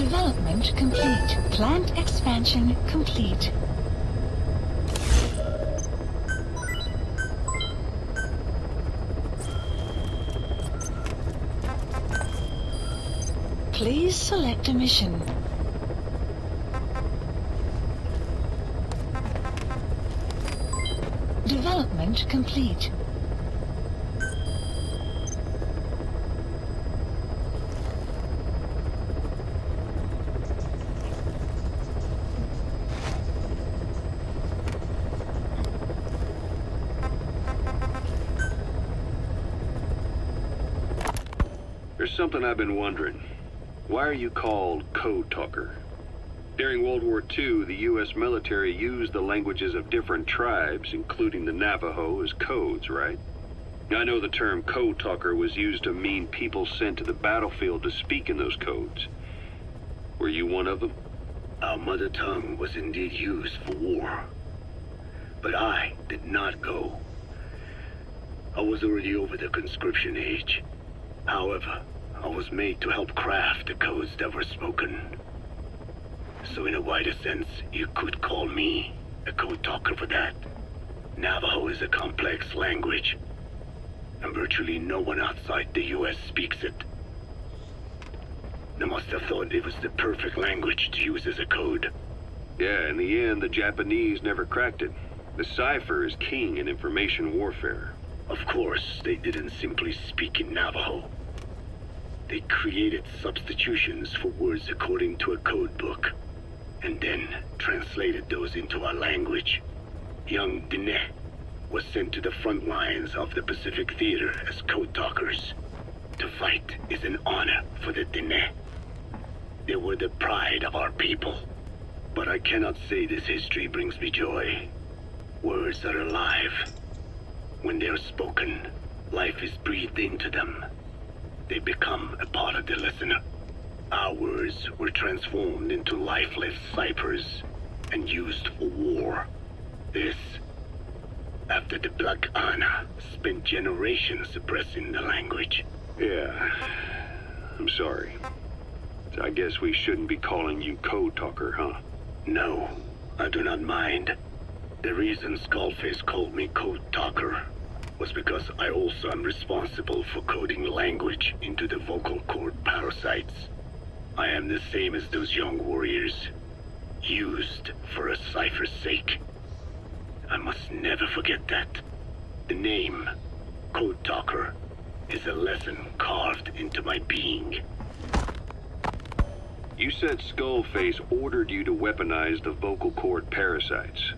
Development complete. Plant expansion complete. Please select a mission. Development complete. There's something I've been wondering. Why are you called Code Talker? During World War II, the U.S. military used the languages of different tribes, including the Navajo, as codes, right? I know the term Code Talker was used to mean people sent to the battlefield to speak in those codes. Were you one of them? Our mother tongue was indeed used for war. But I did not go. I was already over the conscription age. However, I was made to help craft the codes that were spoken. So in a wider sense, you could call me a code talker for that. Navajo is a complex language, and virtually no one outside the US speaks it. They must have thought it was the perfect language to use as a code. Yeah, in the end, the Japanese never cracked it. The cipher is king in information warfare. Of course, they didn't simply speak in Navajo. They created substitutions for words according to a code book, and then translated those into our language. Young Diné was sent to the front lines of the Pacific Theater as code talkers. To fight is an honor for the Diné. They were the pride of our people. But I cannot say this history brings me joy. Words are alive. When they are spoken, life is breathed into them. They become a part of the listener. Our words were transformed into lifeless ciphers and used for war. This, after the Black Ana spent generations suppressing the language. Yeah, I'm sorry. So I guess we shouldn't be calling you Code Talker, huh? No, I do not mind. The reason Skullface called me Code Talker was because I also am responsible for coding language into the vocal cord parasites. I am the same as those young warriors, used for a cipher's sake. I must never forget that. The name, Code Talker, is a lesson carved into my being. You said Skullface ordered you to weaponize the vocal cord parasites.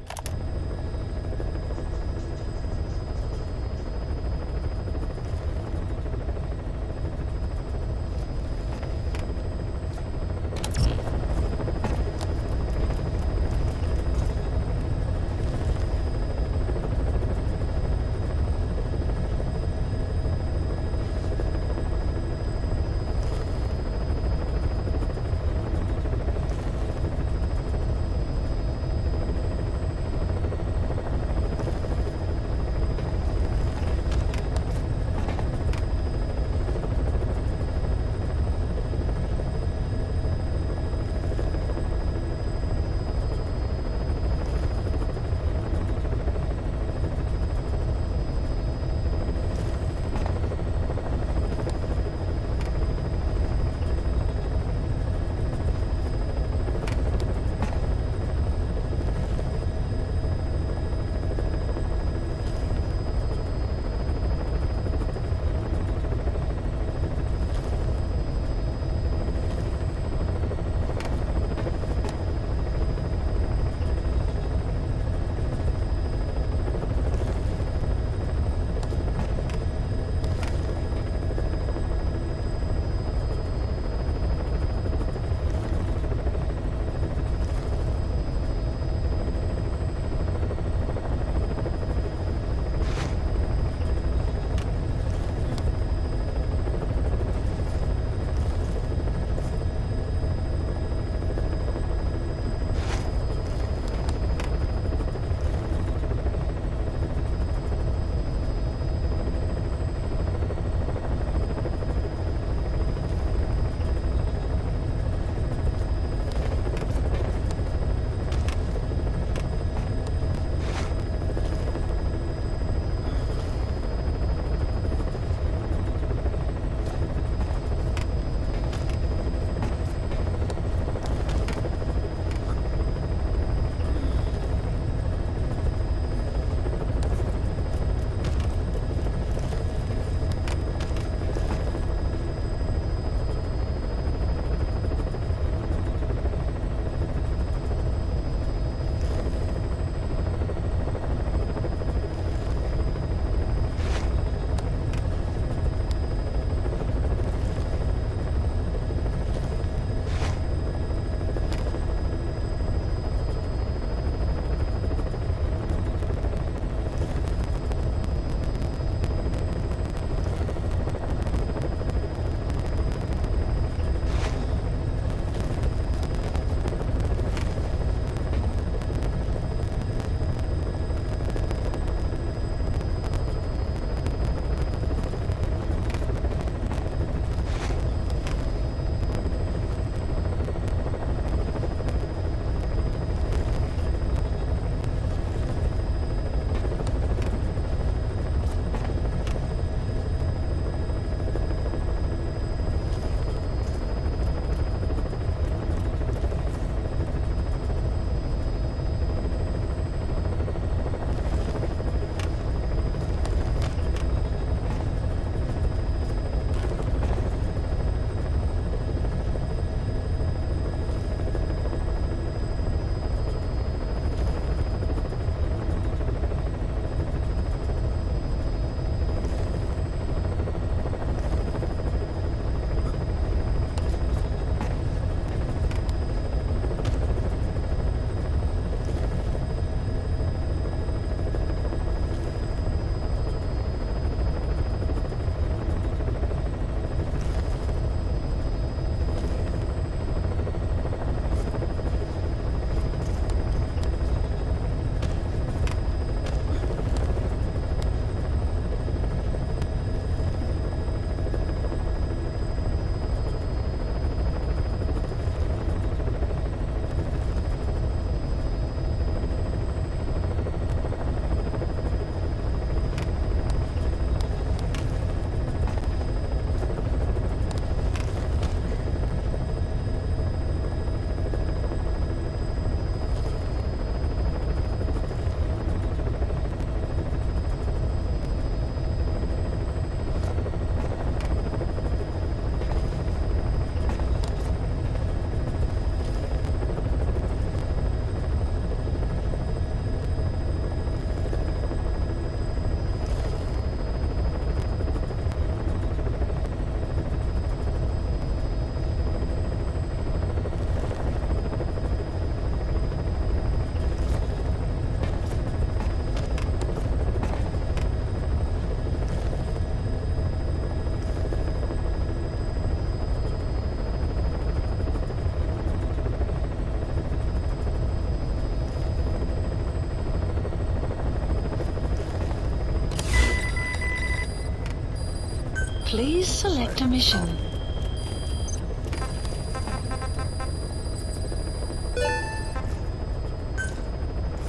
Please select a mission.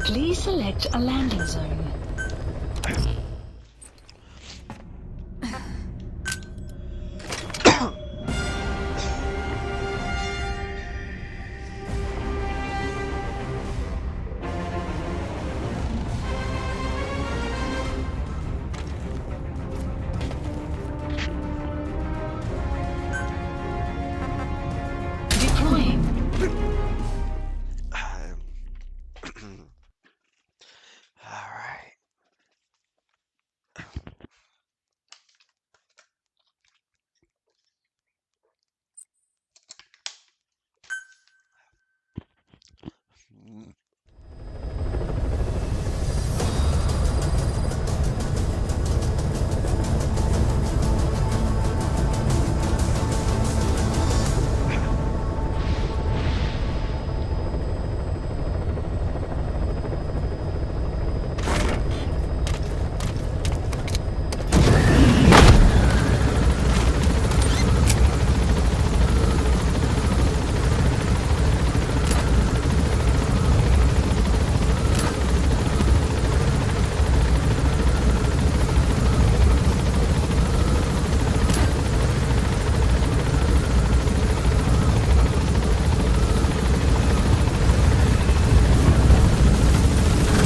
Please select a landing zone. Deploying. Alright.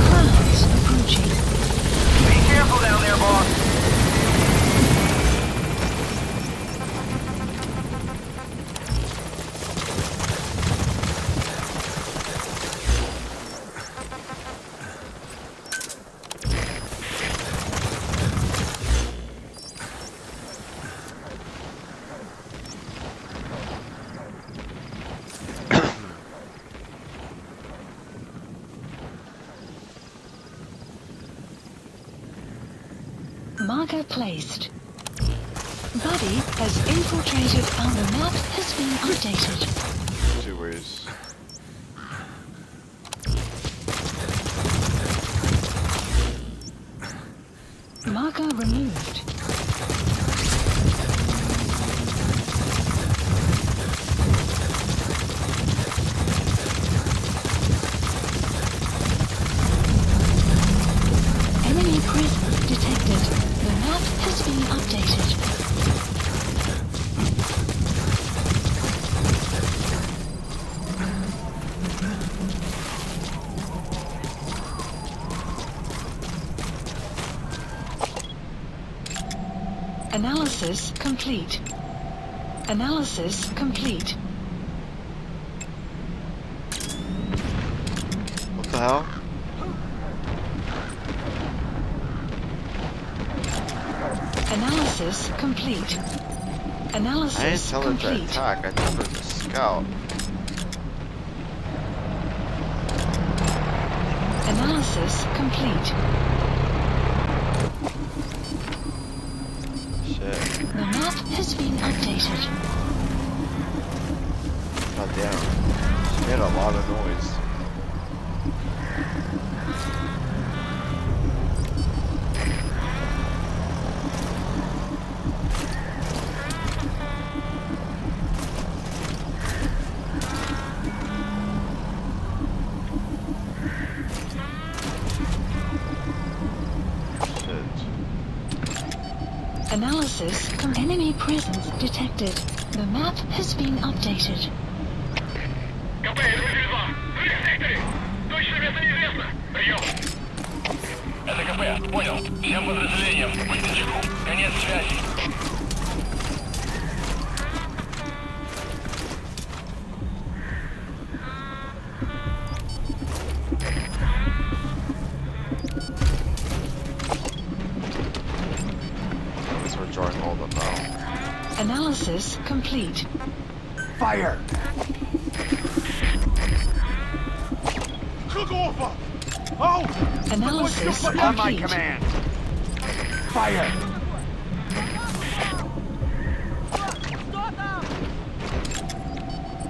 Clouds approaching. Be careful down there, boss. Marker placed. Buddy has infiltrated and the map has been updated. 2 ways. Marker removed. Enemy presence detected. The map has been updated. Analysis complete. Analysis complete. What the hell? Analysis complete. I didn't Analysis tell it to complete. attack, I told her to scout. Analysis complete. Shit. The map has been updated. God damn. She made a lot of noise. Analysis enemy presence detected. The map has been updated. КП, РВ-2. Вы в секторе. Точное место неизвестно. Прием. Это КП. Понял. Всем подразделениям. Быть начеку. Конец связи. We're drawing all of them now. Analysis complete. Fire. Analysis On my complete. command. Fire.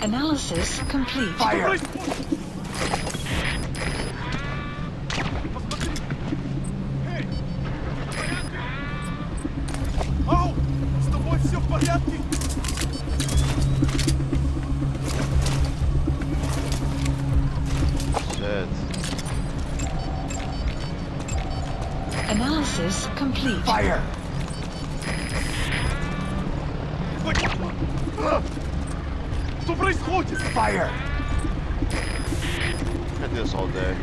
Analysis complete. Fire. все в порядке? Shit. Analysis complete. Fire! Что происходит? Fire! I do this all day.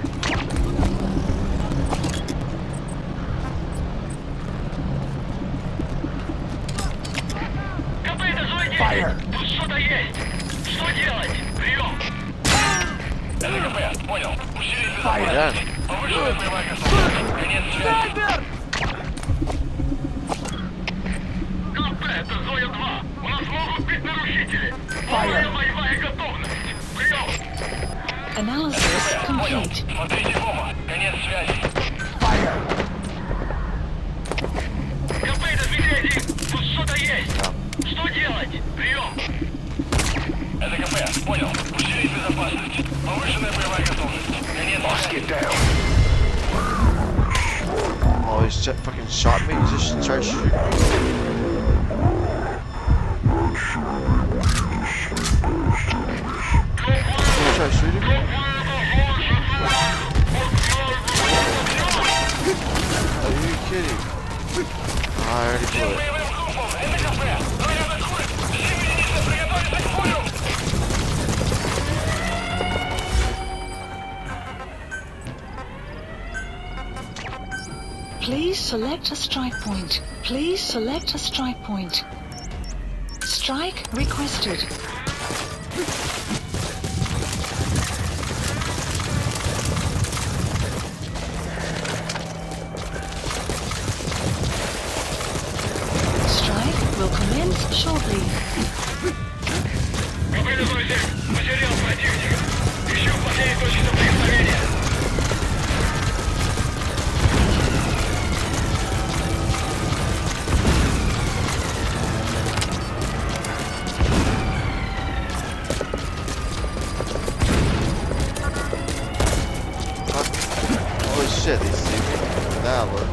КП, это злой Fire! действие. Тут что-то есть. Что делать? Прием. Это КП, понял. Усилить Fire! безопасность. Повышенная боевая готовность. Конец связи. КП, это Зоя-2. У нас могут быть нарушители. Полная боевая готовность. Прием. Analysis Понял. complete. Смотрите в оба. Конец связи. Fire! КП, это медведи. Тут что-то есть. Что делать? Прием. Это КП. Понял. Усилить безопасность. Повышенная боевая готовность. Конец связи. Oh, he's fucking shot me. He just tried shooting me. He tried shooting me? Are you kidding? I already blew it. Это КП. Заряд отходит. Все единицы приготовиться к бою. Please select a strike point. Please select a strike point. Strike requested. Strike will commence shortly. КП, друзья. Потерял противника. Еще в последней точке соприкосновения. Holy shit, they see me. Now look.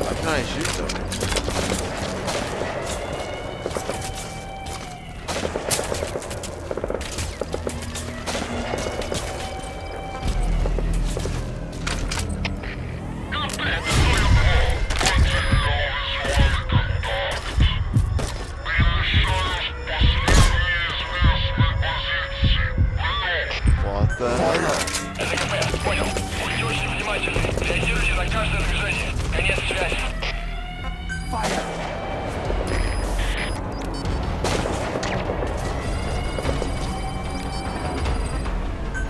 How can I shoot them? КП, это Зоя-2. What the hell? Это КП, понял. Будьте очень внимательны. Реагируйте на каждое движение. Конец связи. Fire!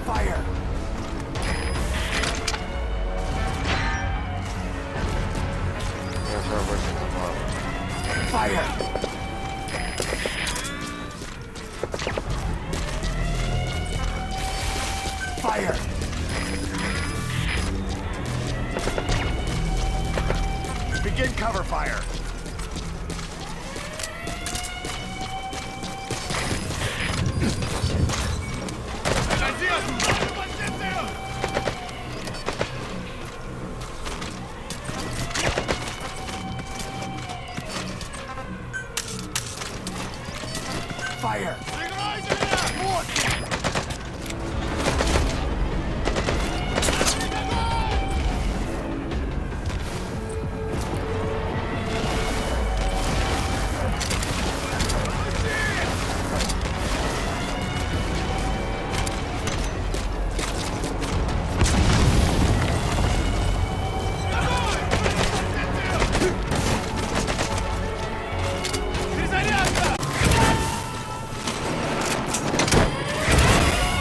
Fire! Gotta start working them up. Fire! Fire! Begin cover fire! Fire!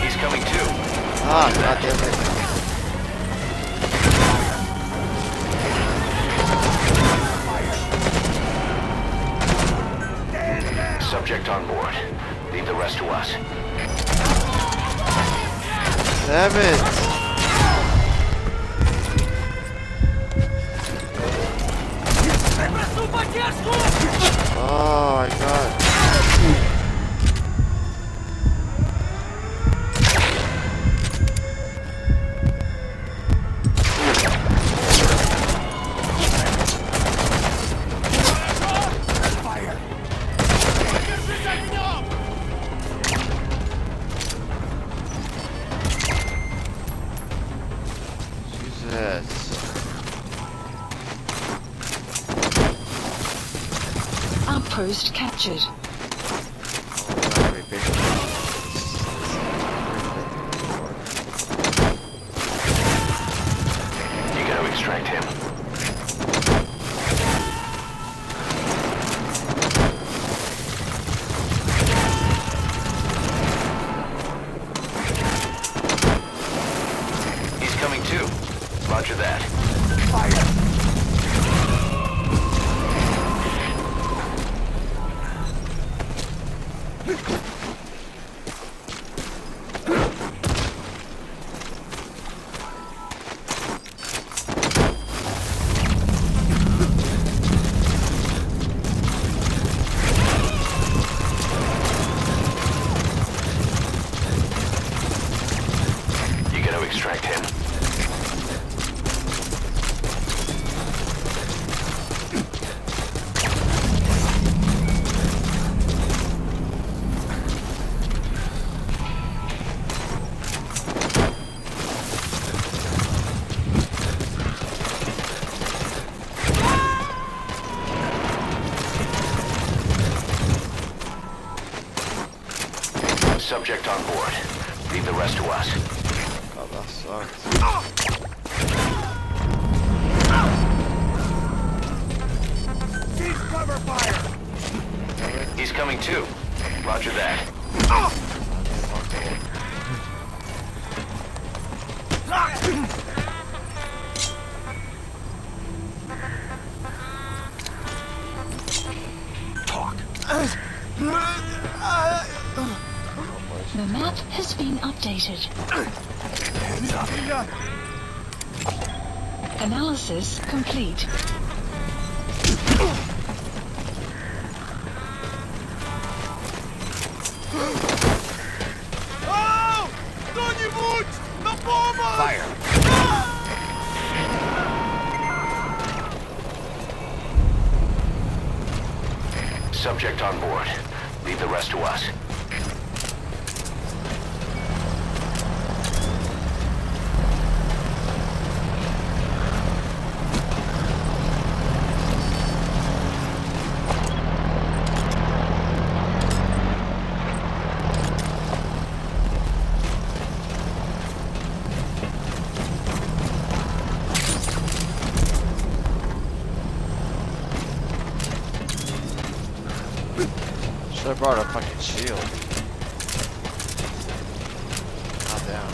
He's coming too. Ah, god damn it. Subject on board. Leave the rest to us. Damn it! Oh my god. Fire! Jesus. Outpost captured. You gotta extract him. He's coming too. Roger that. Fire! You gotta extract him. Subject on board. Leave the rest to us. Oh, that sucks. Cease cover fire! He's coming too. Roger that. Talk. The map has been updated. Analysis complete. Fire! Subject on board. Leave the rest to us. Should've brought a fucking shield. God damn.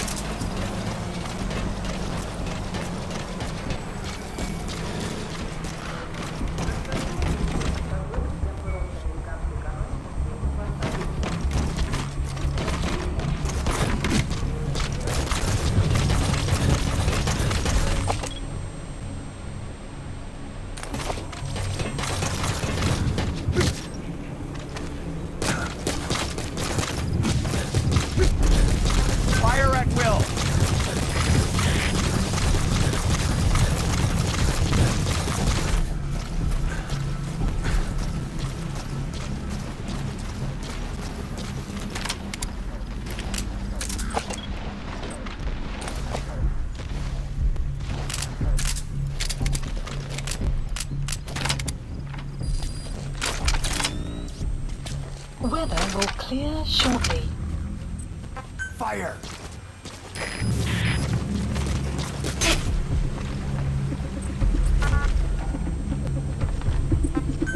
Fire at will! Weather will clear shortly. Fire!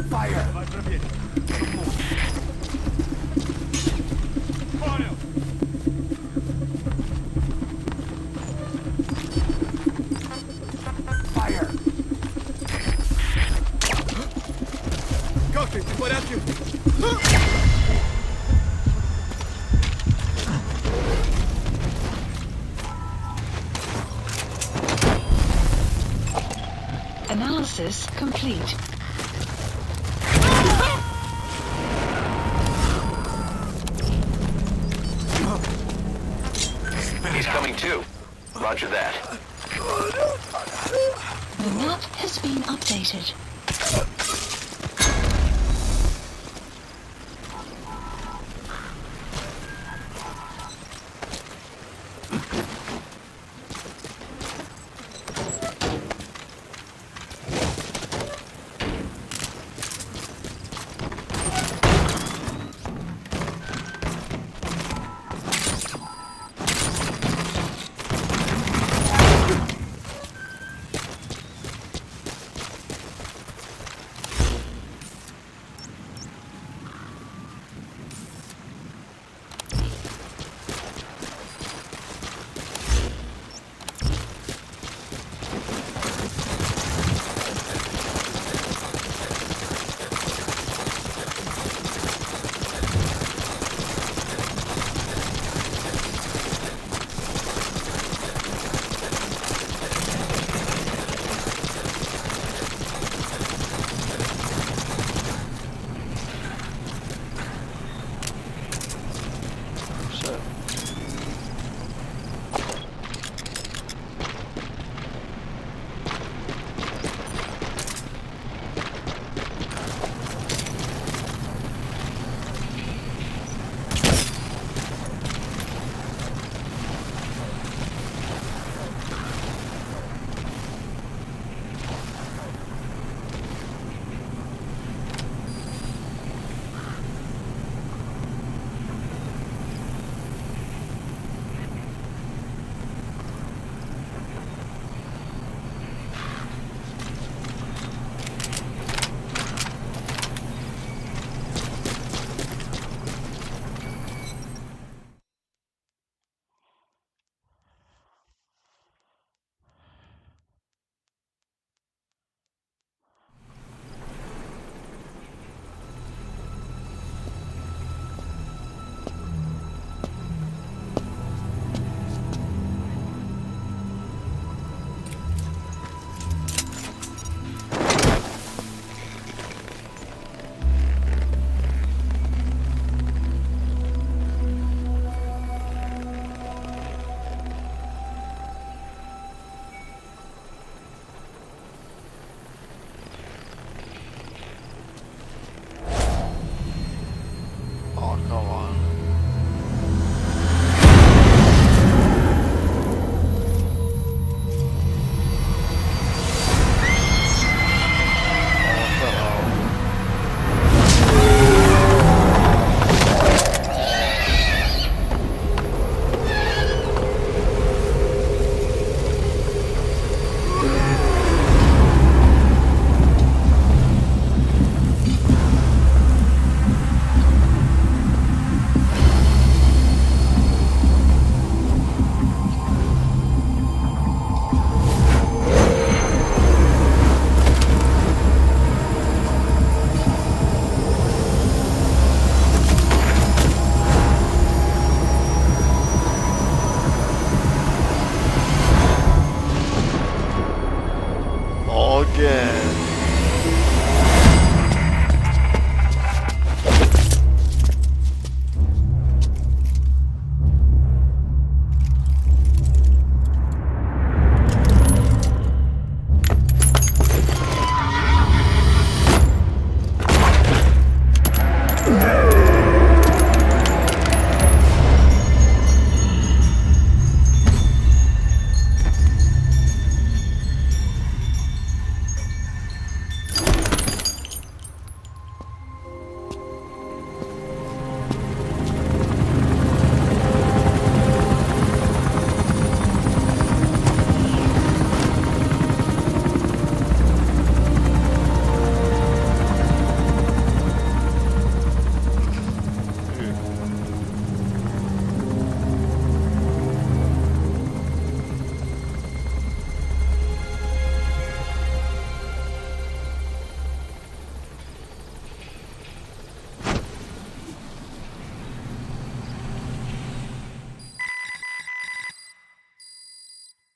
Fire! Fire! Как ты? Ты в порядке? Analysis complete. He's coming too. Roger that. The map has been updated.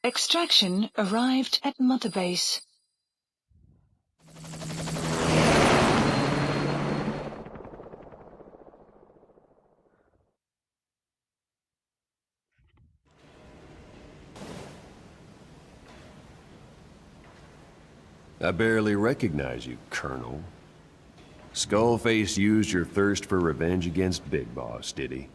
Extraction arrived at Mother Base. I barely recognize you, Colonel. Skullface used your thirst for revenge against Big Boss, did he?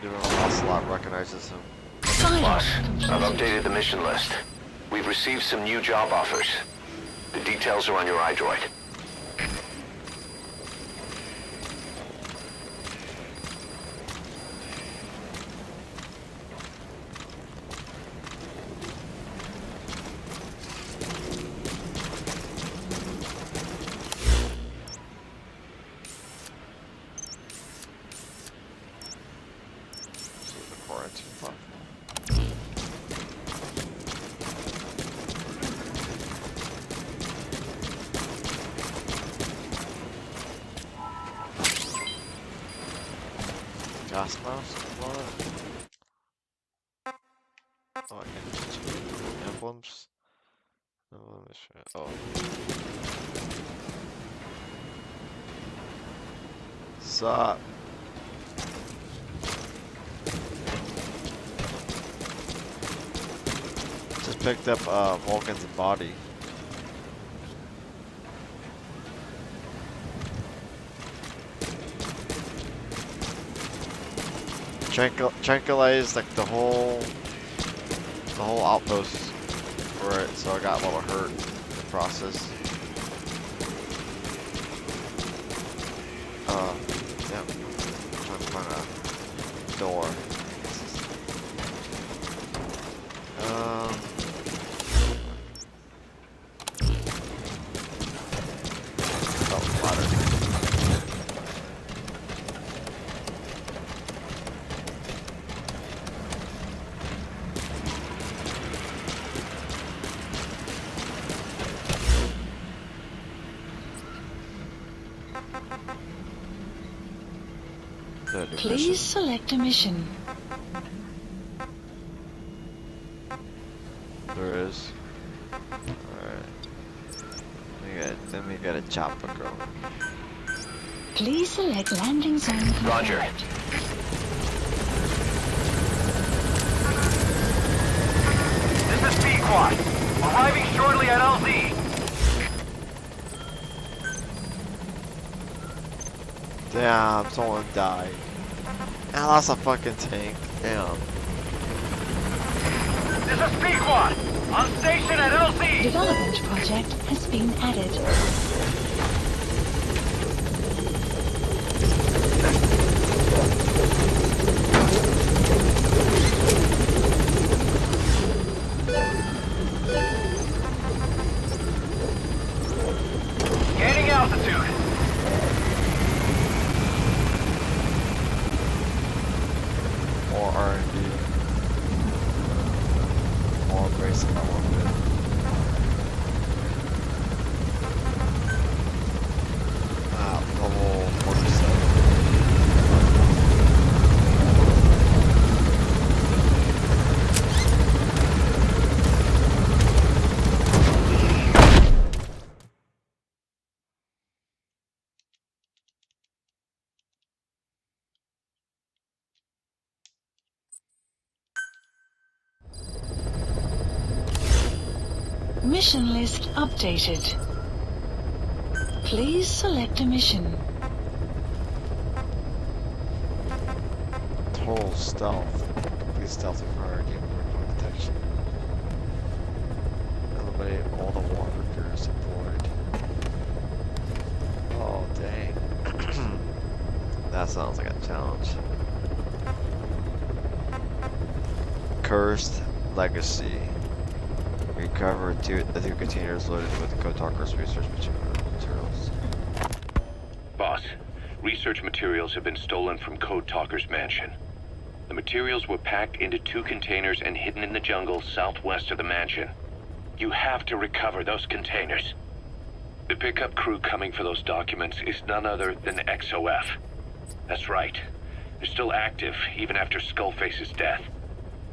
Even Ocelot recognizes him. Boss, I've updated the mission list. We've received some new job offers. The details are on your iDroid. Gas mask? What? Oh, I can just emblems. Oh. Sup? Just picked up Vulcan's body. Tranquilized like the whole outpost for it, so I got a little hurt in the process. Yep. Trying to find a door. Ladder. Please select a mission. There is. Alright. Then we got a chopper going. Please select landing zone confirmed. Roger. This is P-Quad. Arriving shortly at LZ. Damn, someone died. Ah, that's a fucking tank. Damn. This is P-Quad. On station at LZ. Development project has been added. Gaining altitude. More R&D. More bracing I want to do. Level 47. Mission list updated. Please select a mission. Total stealth. Complete stealth required game weapon detection. Eliminate all the walkers deployed. Oh dang. That sounds like a challenge. Cursed Legacy. Recover the two containers loaded with Code Talker's research materials. Boss, research materials have been stolen from Code Talker's mansion. The materials were packed into 2 containers and hidden in the jungle southwest of the mansion. You have to recover those containers. The pickup crew coming for those documents is none other than XOF. That's right. They're still active, even after Skullface's death.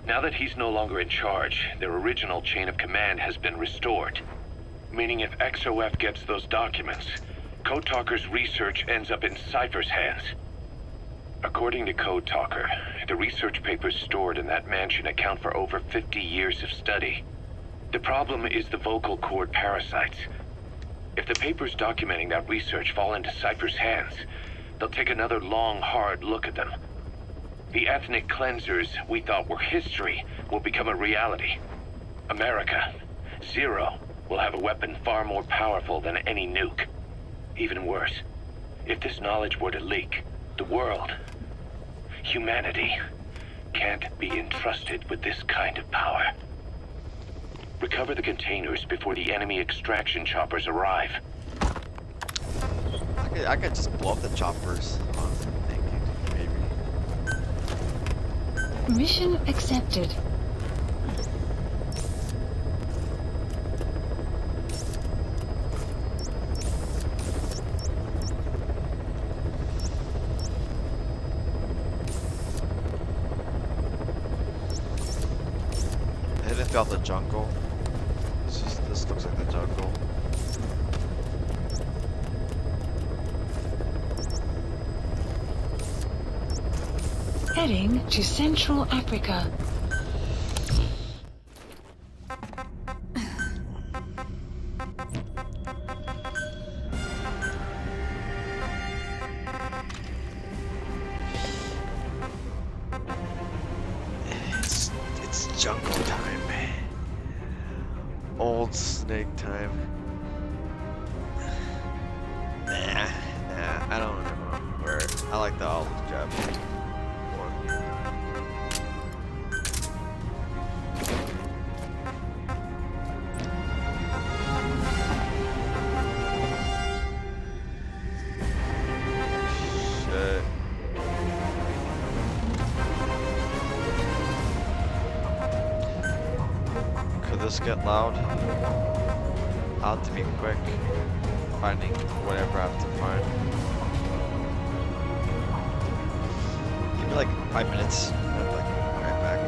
Now that he's no longer in charge, their original chain of command has been restored. Meaning if XOF gets those documents, Code Talker's research ends up in Cypher's hands. According to Code Talker, the research papers stored in that mansion account for over 50 years of study. The problem is the vocal cord parasites. If the papers documenting that research fall into Cypher's hands, they'll take another long, hard look at them. The ethnic cleansers we thought were history will become a reality. America, Zero, will have a weapon far more powerful than any nuke. Even worse, if this knowledge were to leak, the world, humanity, can't be entrusted with this kind of power. Recover the containers before the enemy extraction choppers arrive. I could just blow up the choppers. Honestly, thinking, maybe. Mission accepted. I didn't feel the jungle. This looks like the jungle. Heading to Central Africa. It's jungle time, man. Old snake time. Nah, I don't know where. I like the olive job one. Shit. Could this get loud? I'll have to be quick finding whatever I have to find. Give me like 5 minutes. I'll be like right back.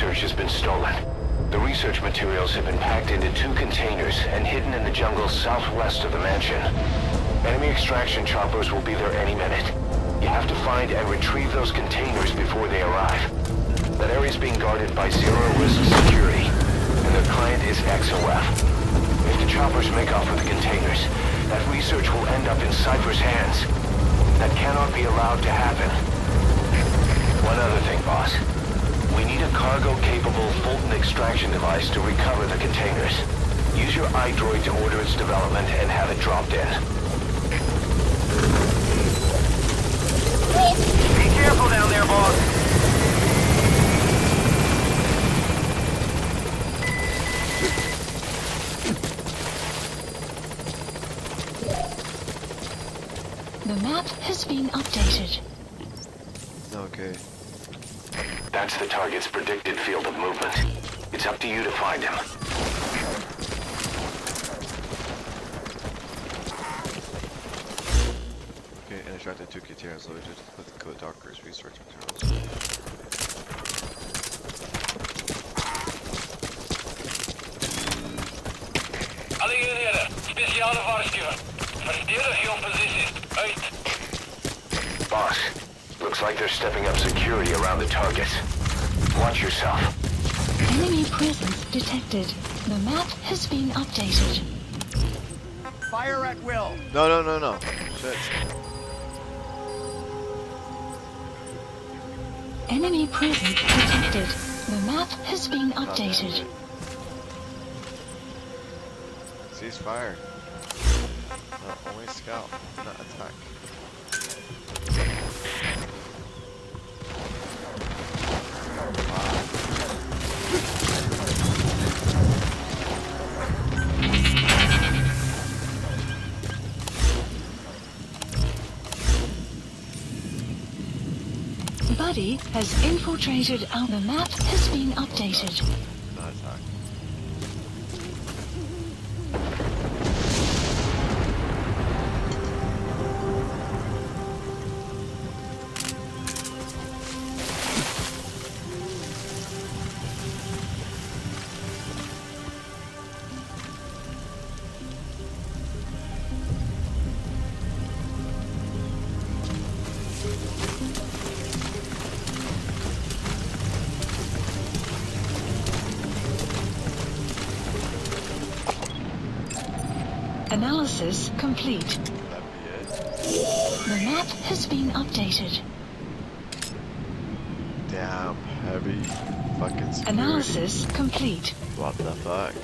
research has been stolen. The research materials have been packed into 2 containers and hidden in the jungle southwest of the mansion. Enemy extraction choppers will be there any minute. You have to find and retrieve those containers before they arrive. That area is being guarded by zero-risk security, and their client is XOF. If the choppers make off with the containers, that research will end up in Cypher's hands. That cannot be allowed to happen. One other thing, boss. We need a cargo-capable Fulton extraction device to recover the containers. Use your iDroid to order its development and have it dropped in. Be careful down there, boss. The map has been updated. Okay. That's the target's predicted field of movement. It's up to you to find him. Okay, and extract the 2 containers loaded with the Code Docker's research materials. Alle eenheden, speciale waarschuwing. Verdedig your position. Uit. Boss, looks like they're stepping up security around the targets. Watch yourself. Enemy presence detected. The map has been updated. Fire at will. No. Shit. Enemy presence detected. The map has been updated. Ceasefire. No, only scout, not attack. Buddy has infiltrated our... The map has been updated. Not attack. Analysis complete. That'd be it. The map has been updated. Damn, heavy fucking security. Analysis complete. What the fuck?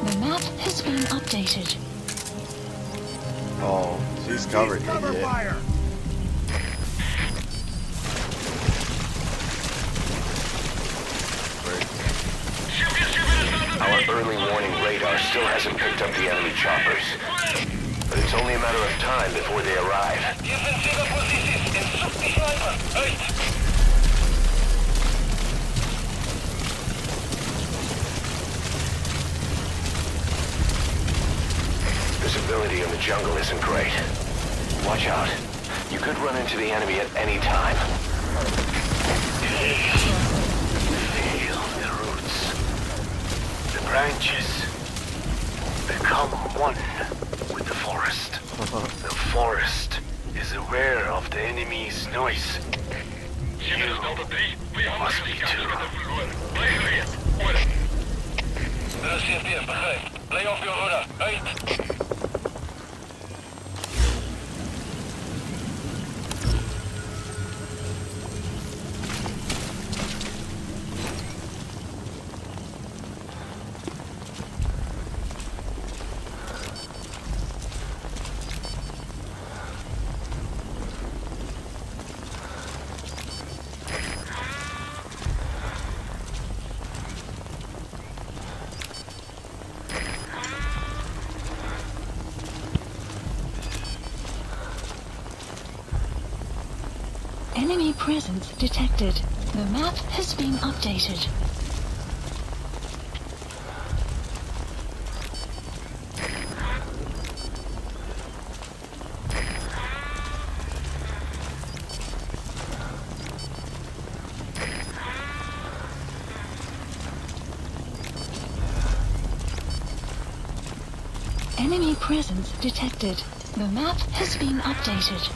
The map has been updated. Oh, she's covered, Cover idiot. fire. Our early warning radar still hasn't picked up the enemy choppers. But it's only a matter of time before they arrive. Defensive positions in Sutti Sniper. Uit. Visibility in the jungle isn't great. Watch out. You could run into the enemy at any time. Feel the roots. The branches become one with the forest. The forest is aware of the enemy's noise. You must be too. Blijf erin. Orde. Dat is CFDF, begrijp. Lay off your order. Uit. Enemy presence detected. The map has been updated. presence detected. The map has been updated.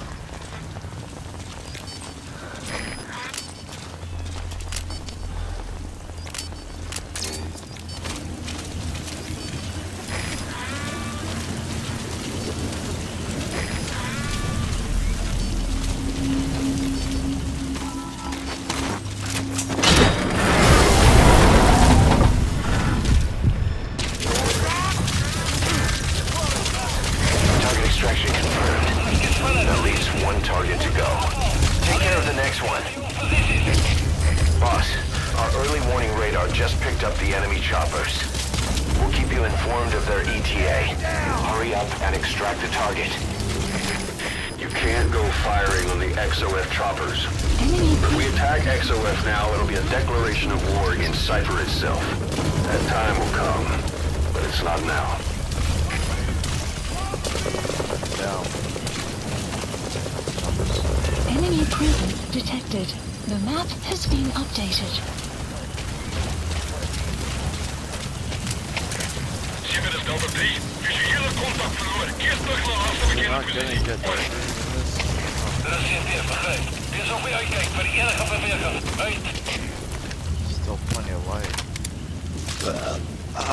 Target extraction confirmed. At least one target to go. Take care of the next one. Boss, our early warning radar just picked up the enemy choppers. We'll keep you informed of their ETA. Hurry up and extract the target. You can't go firing on the XOF choppers. Enemy If we attack XOF now, it'll be a declaration of war against Cypher itself. That time will come, but it's not now. Down. Enemy presence detected. The map has been updated. Delta 3, visuele contact verloren. Keer terug naar laatste You're not bekende gonna positie. get that through this. Dat is CNT, begrijp. Wees op je uitkijk voor de enige beweging. Uit. Still plenty of light.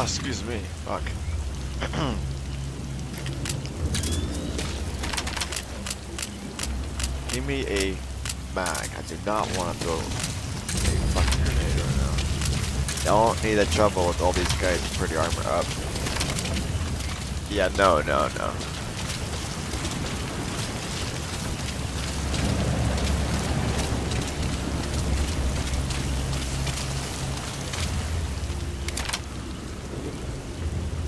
Excuse me. Fuck. Give me a mag. I do not want to throw a fucking grenade right now. Don't need the trouble with all these guys pretty armor up. Yeah, no.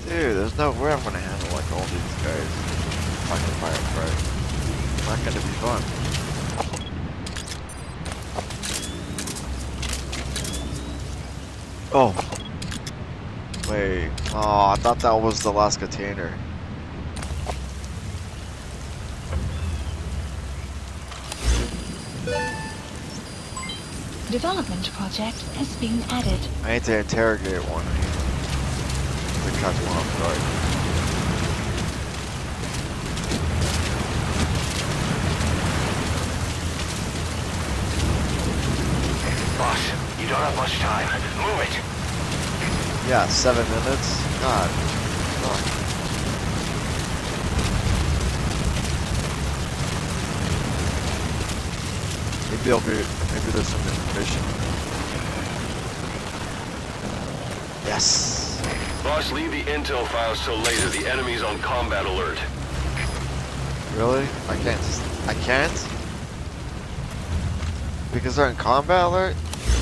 Dude, there's no way I'm gonna handle like all these guys. Fucking firefight. Not gonna be fun. Oh. Wait. Oh, I thought that was the last container. Development project has been added. I need to interrogate one. To catch one off guard. Boss, you don't have much time. Move it. Yeah, 7 minutes. God. Fuck. Maybe there's some information. Yes. Boss, leave the intel files till later. The enemy's on combat alert. Really? I can't? Because they're in combat alert?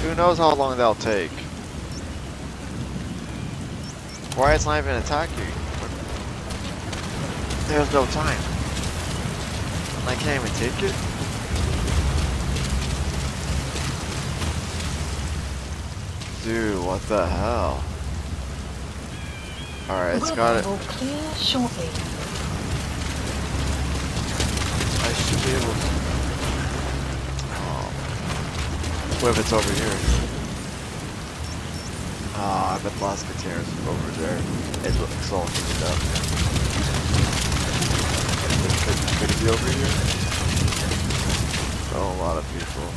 Who knows how long that'll take? Why it's not even attacking? There's no time. I can't even take it? Dude, what the hell? Alright, it's got it. Will clear shortly. I should be able to. Oh. What if it's over here? Ah, I bet the last container is over there. It looks all heated up. Could it be over here? Oh, a lot of people.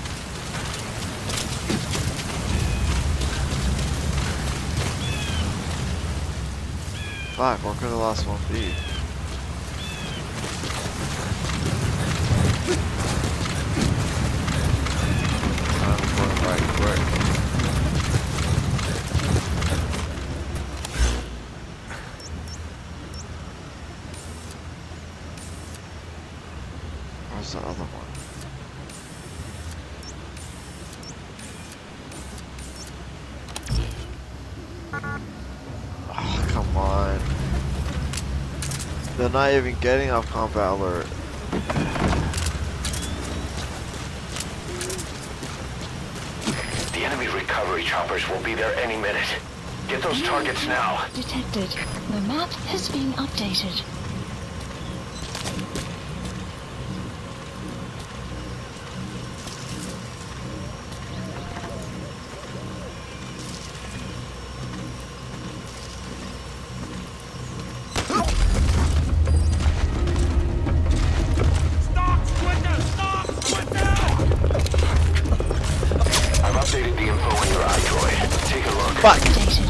Fuck, what could the last one be? I'm going right quick. Where's the other one? Oh, come on. They're not even getting off combat alert. The enemy recovery choppers will be there any minute. Get those targets now. Detected. The map has been updated.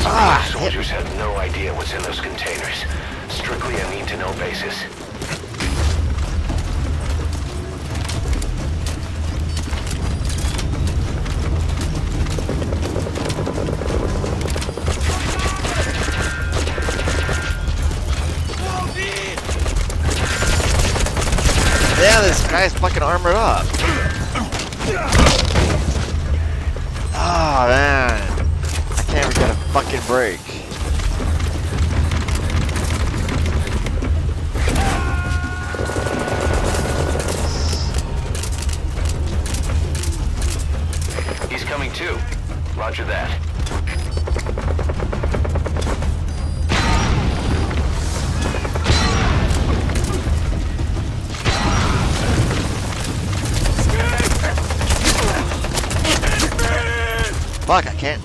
Our soldiers have no idea what's in those containers. Strictly a need-to-know basis. Yeah, this guy's fucking armored up. Oh man, I can't even get a fucking break. He's coming too. Roger that. Fuck, I can't.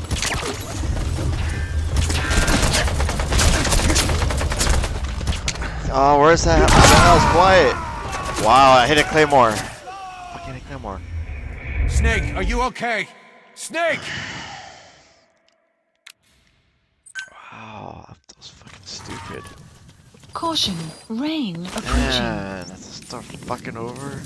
Oh, where's that? That was quiet. Wow, I hit a claymore. Fucking hit a claymore. Snake, are you okay? Snake! Wow, that was fucking stupid. Caution, rain approaching. Man, that's start fucking over.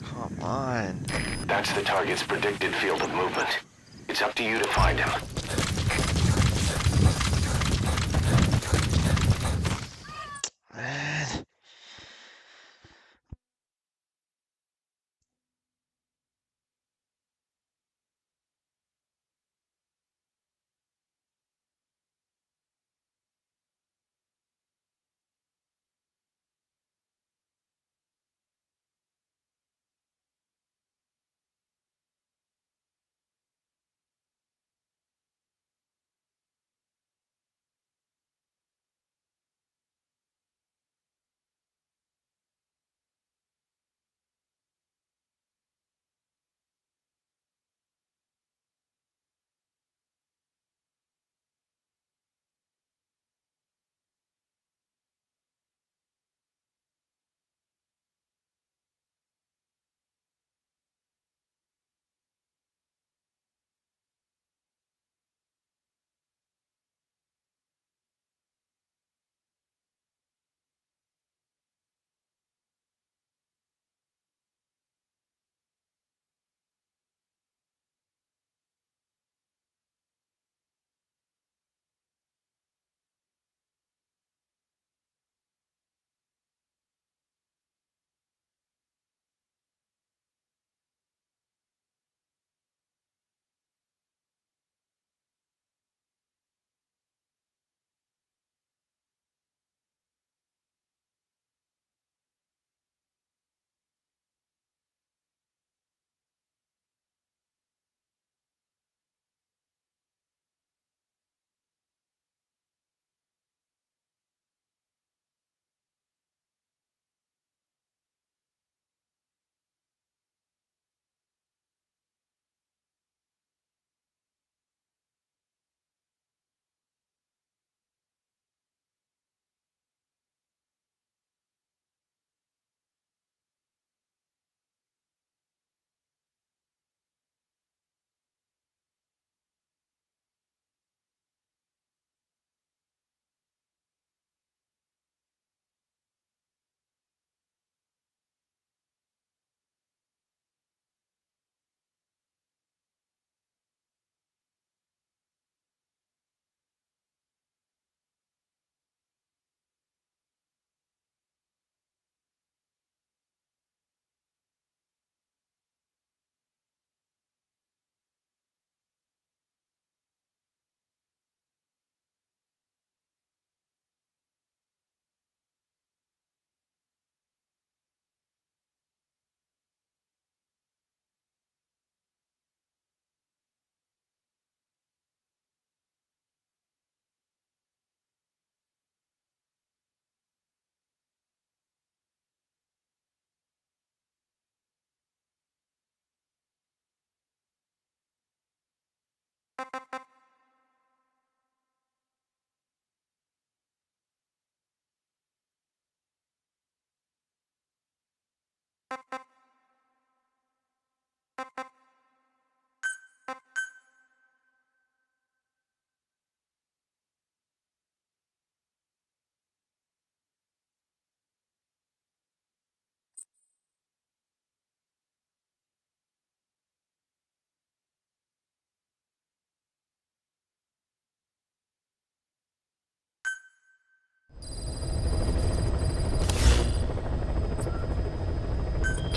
Come on. That's the target's predicted field of movement. It's up to you to find him. Man.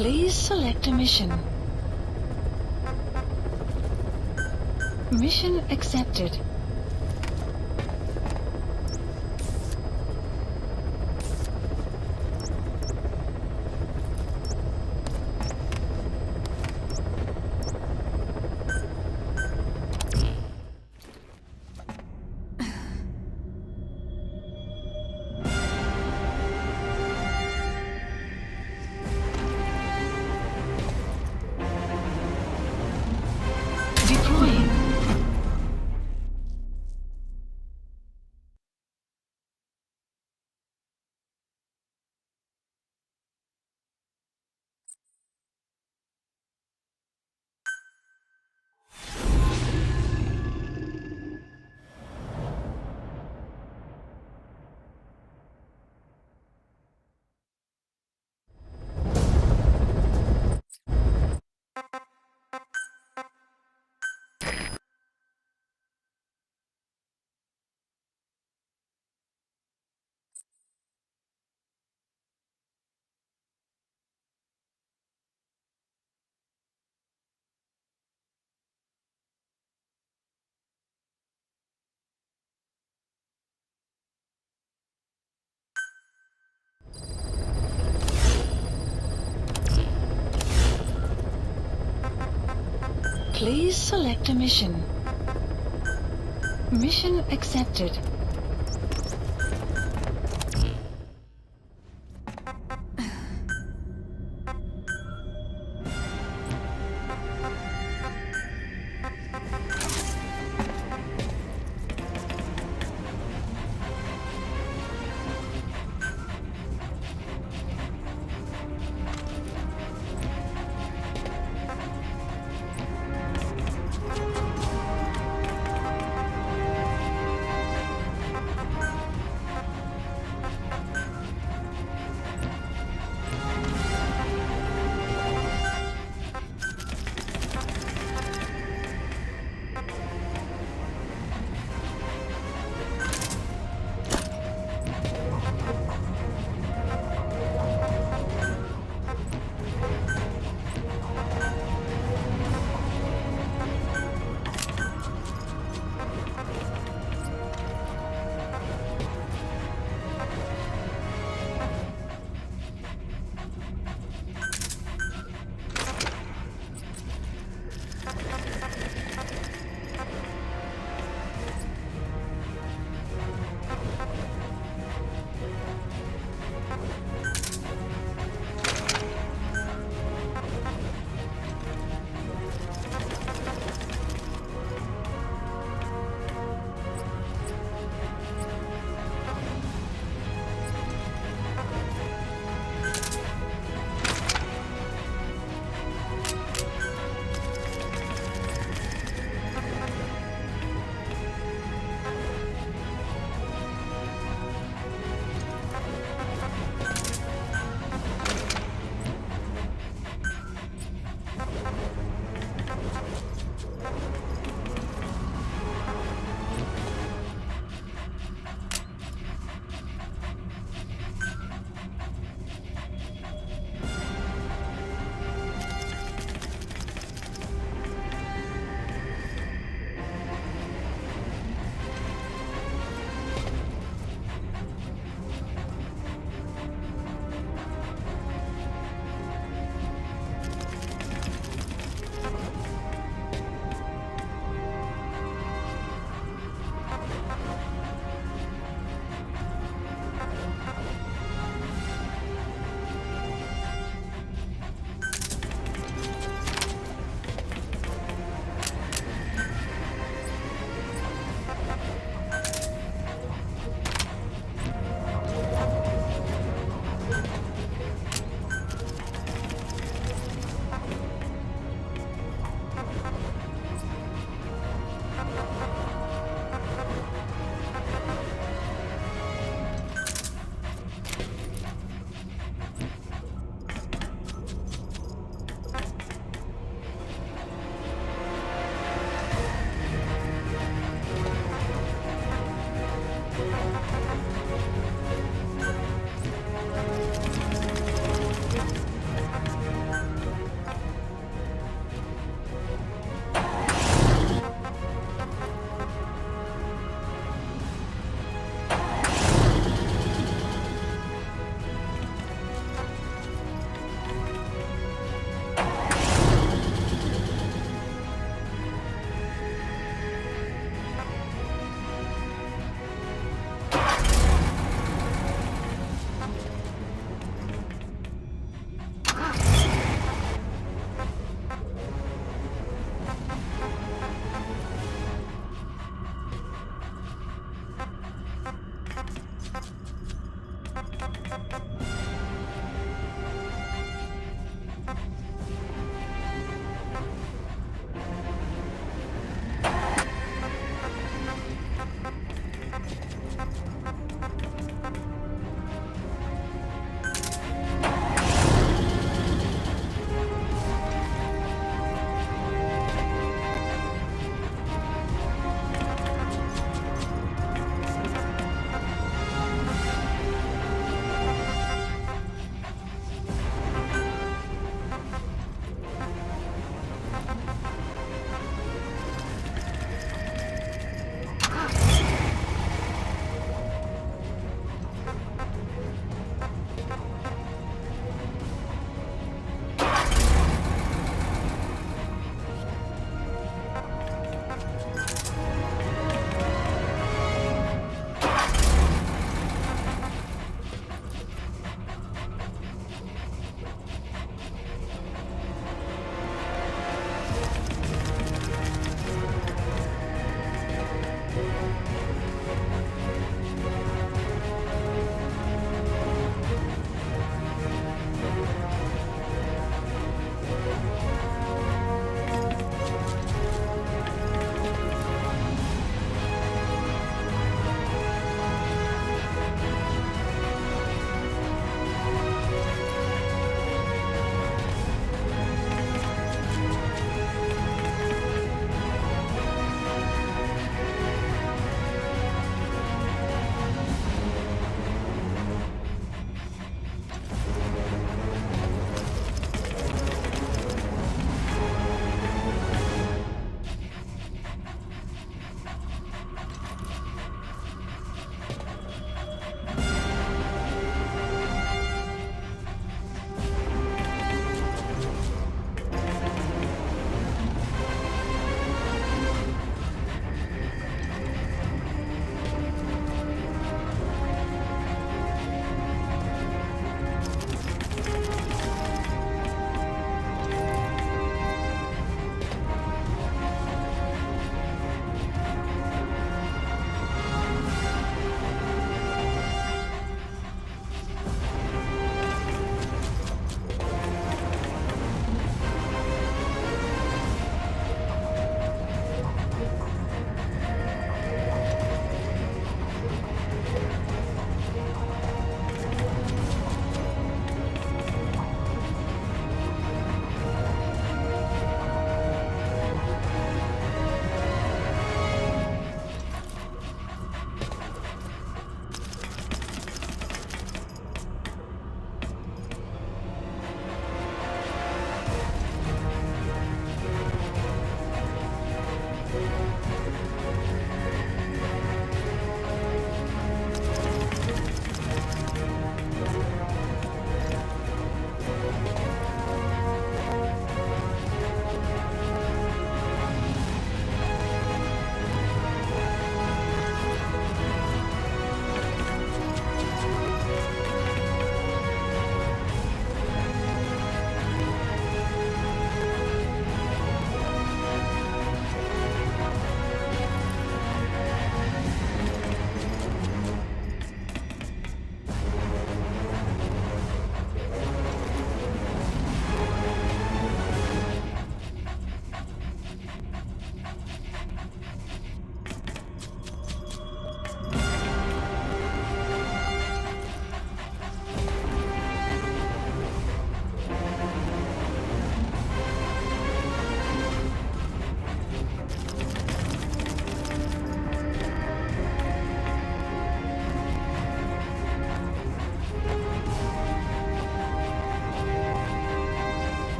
Please select a mission. Mission accepted. Deploying. Please select a mission. Mission accepted.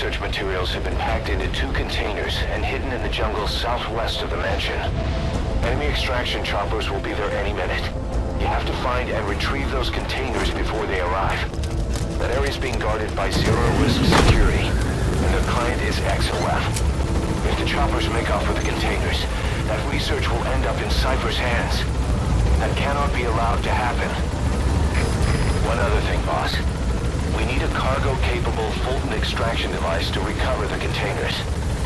research materials have been packed into 2 containers and hidden in the jungle southwest of the mansion. Enemy extraction choppers will be there any minute. You have to find and retrieve those containers before they arrive. That area is being guarded by zero-risk security, and their client is XOF. If the choppers make off with the containers, that research will end up in Cypher's hands. That cannot be allowed to happen. One other thing, boss. We need a cargo-capable Fulton extraction device to recover the containers.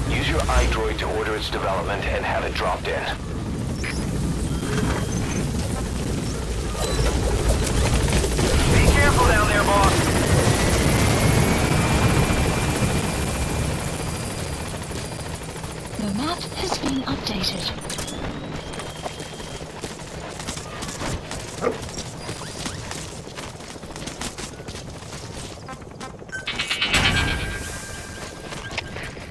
Use your iDroid to order its development and have it dropped in. Be careful down there, boss. The map has been updated.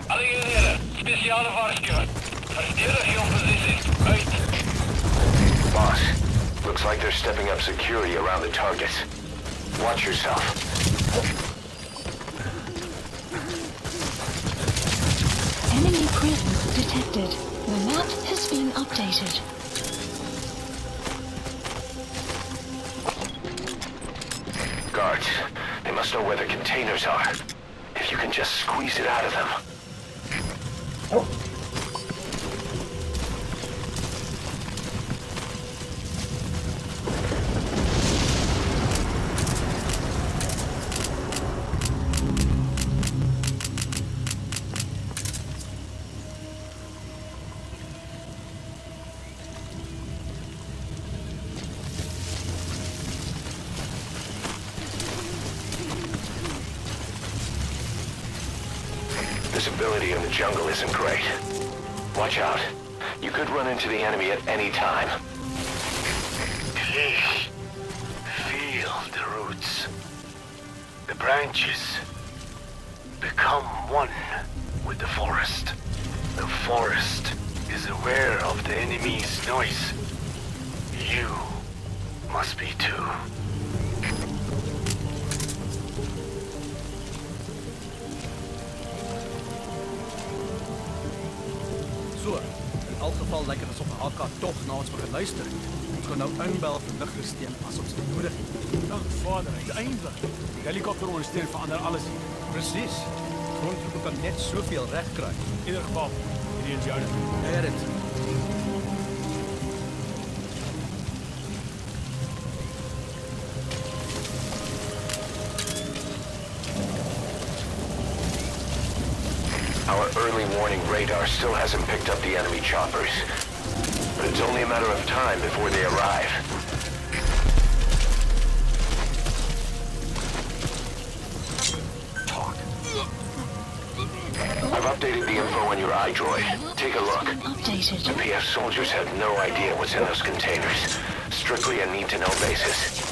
Alle eenhede, speciale waarschuwing. Verdedig je positie. Uit. Boss, looks like they're stepping up security around the targets. Watch yourself. Enemy presence detected. The map has been updated. Guards, they must know where the containers are. If you can just squeeze it out of them. Visibility in the jungle isn't great. Watch out. You could run into the enemy at any time. Please, feel the roots. The branches become one with the forest. The forest is aware of the enemy's noise. You must be too. So, in elk geval lyk dit asof AK tog na ons begin luister. Ons gaan nou inbel vir luggersteun as ons dit nodig het. Ag, vader, uiteindelik. Die helikopter ondersteun verander alles hier. Presies. Grondtroepe kan net soveel reg kry. In ieder geval, hierdie is joune. Ja, dit. Our early warning radar still hasn't picked up the enemy choppers. But it's only a matter of time before they arrive. Talk. I've updated the info on your iDroid. Take a look. Updated. The PF soldiers have no idea what's in those containers. Strictly a need-to-know basis.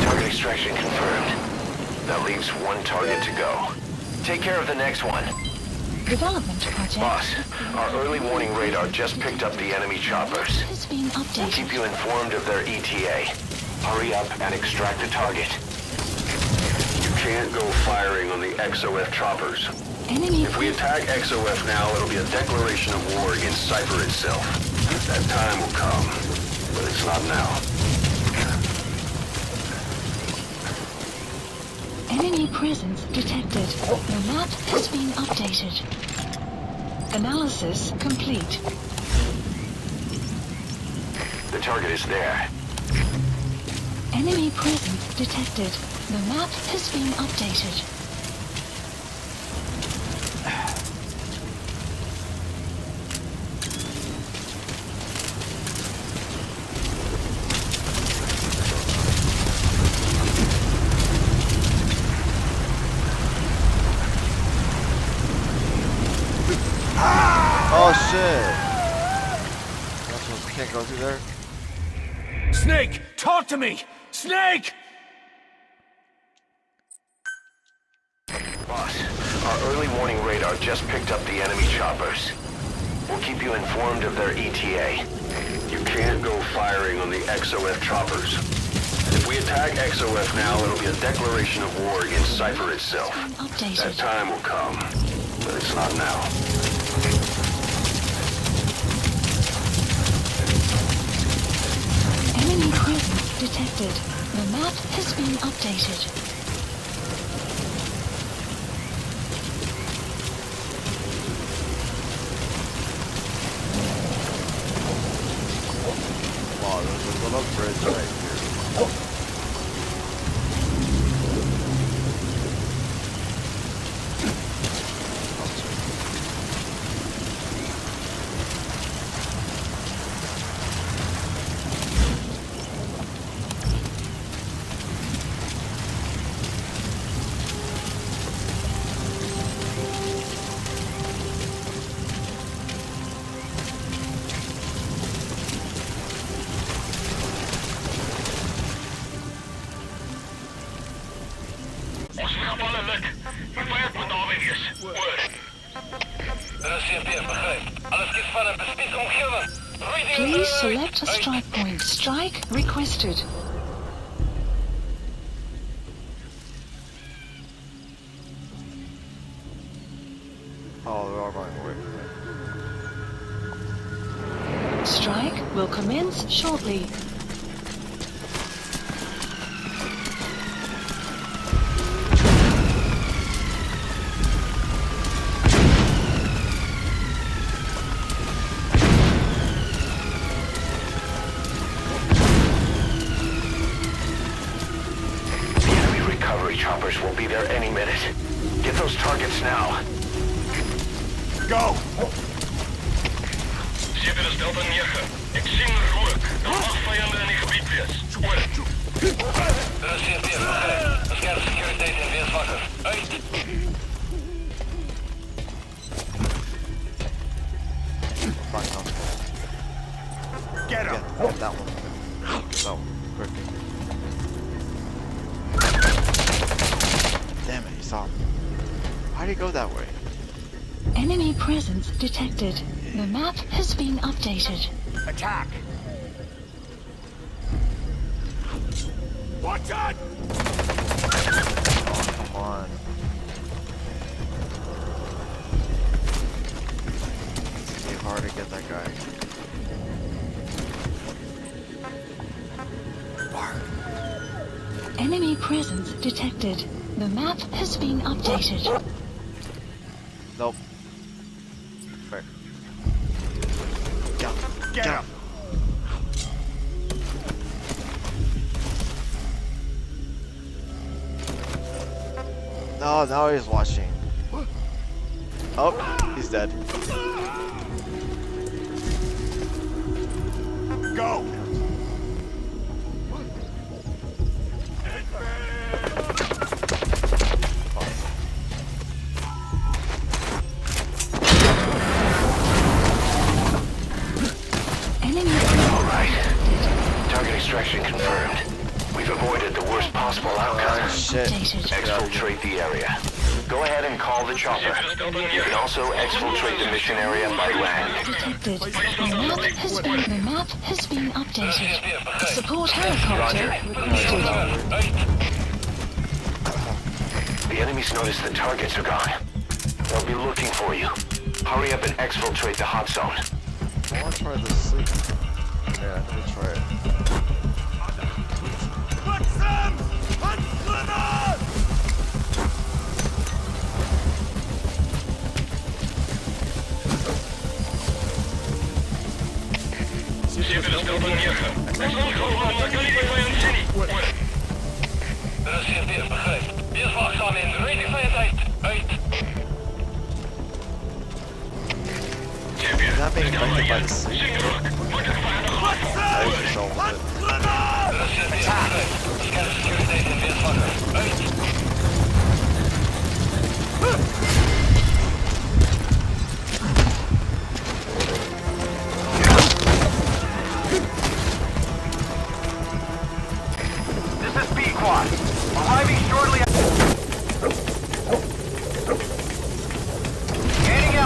Target extraction confirmed. That leaves one target to go. Take care of the next one. Development project. Boss, our early warning radar just picked up the enemy choppers. Has been We'll updated. keep you informed of their ETA. Hurry up and extract the target. You can't go firing on the XOF choppers. Enemy If we attack XOF now, it'll be a declaration of war against Cypher itself. That time will come, but it's not now. Enemy presence detected. The map has been updated. Analysis complete. The target is there. Enemy presence detected. The map has been updated. Oh shit! That's what, can't go through there? Snake, talk to me! Snake! Boss, our early warning radar just picked up the enemy choppers. We'll keep you informed of their ETA. You can't go firing on the XOF choppers. If we attack XOF now, it'll be a declaration of war against Cypher itself. That Updated. time will come, but it's not now. Enemy presence detected. The map has been updated. Wow, there's a little bridge right here. Ons gaan alle luk. Die vyand moet naby wees. Oor. Dit is CP, begryp. Alles skiet van 'n bestiese omgewing. Please select a strike point. Strike requested. Oh, they're all going away from me. Strike will commence shortly. The enemy recovery choppers will be there any minute. Get those targets now. Go! Seker is Delta 9. Ek sien rook. Daar mag vyande in die gebied wees. Oor. Dit is CP, begryp. Beskerm sekuriteit en wees wakker. Uit. Back on. Get him! Get that one. Get that one. Quick. Damn it, he saw me. Why'd he go that way? Enemy presence detected. The map has been updated. Attack! Watch out! Oh, come on. It's too hard to get that guy. Enemy presence detected. The map has been updated. Nope. Fair. Get him! No, now he's watching. Oh, he's dead. Go! Enemy All right. Target extraction confirmed. We've avoided the worst possible outcome. Oh, shit. updated. Exfiltrate the area. Go ahead and call the chopper. You can also exfiltrate the mission area by land. Detected. The map has been updated. Support helicopter requested. The enemies notice the targets are gone. They'll be looking for you. Hurry up and exfiltrate the hot zone. I want to try this sleep. Yeah, let me try it. Seker is Delta 9. Ek sal gou maar kan nie die vyand sien nie. Oor. Dit is CP, begryp. Wees waaksaam en ry die vyand uit. Uit. CP, That being affected by the sleep. sien rook. Moet ek vyand nog wat? I usually don't want it. Dit is CP, begryp. Beskerm sekuriteit en wees wakker. Uit. This is B-Quad. Arriving shortly.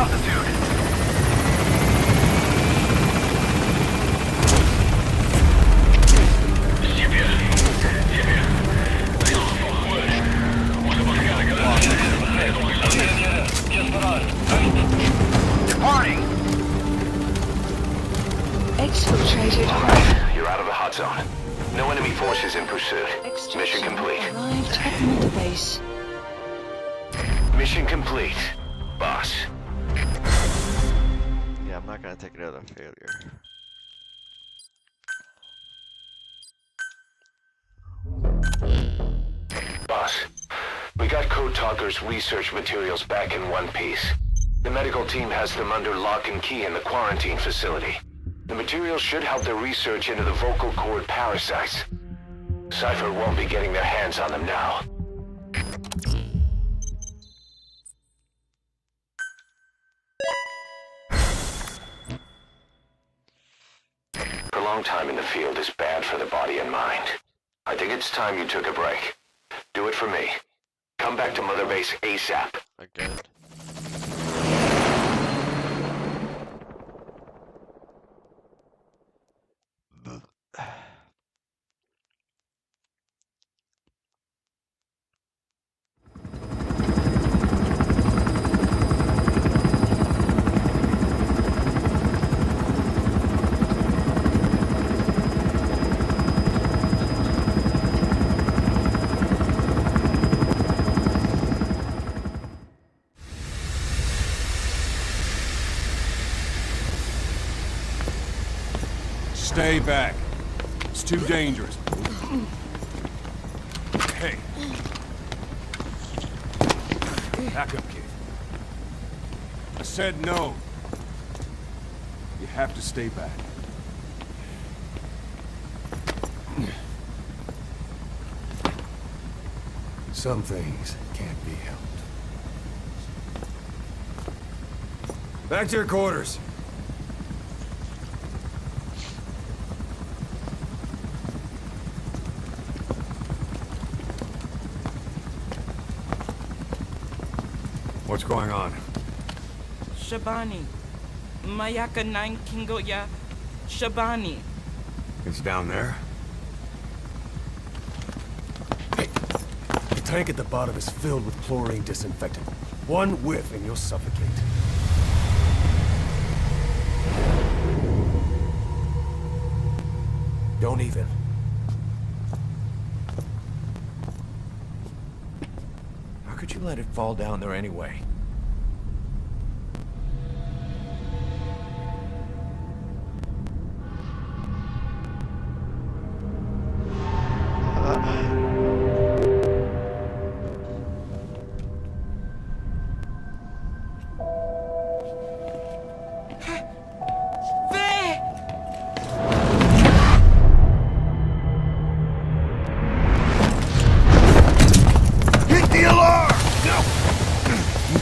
altitude. Ciebie. Дай охоту хвост. Może Baskara Departing! Exfiltrated. You're out of the hot zone. No enemy forces in pursuit. Mission complete. Arrived at Mother Base. Mission complete, boss. Yeah, I'm not gonna take another failure. Boss, we got Code Talker's research materials back in one piece. The medical team has them under lock and key in the quarantine facility. The materials should help their research into the vocal cord parasites. Cypher won't be getting their hands on them now. Prolonged time in the field is bad for the body and mind. I think it's time you took a break. Do it for me. Come back to Mother Base ASAP. Again. Stay back. It's too dangerous. Hey. Back up, kid. I said no. You have to stay back. Some things can't be helped. Back to your quarters. What's going on? Shabani. Mayaka 9 Kingo ya. Shabani. It's down there. Hey, the tank at the bottom is filled with chlorine disinfectant. One whiff and you'll suffocate. Don't even. How could you let it fall down there anyway?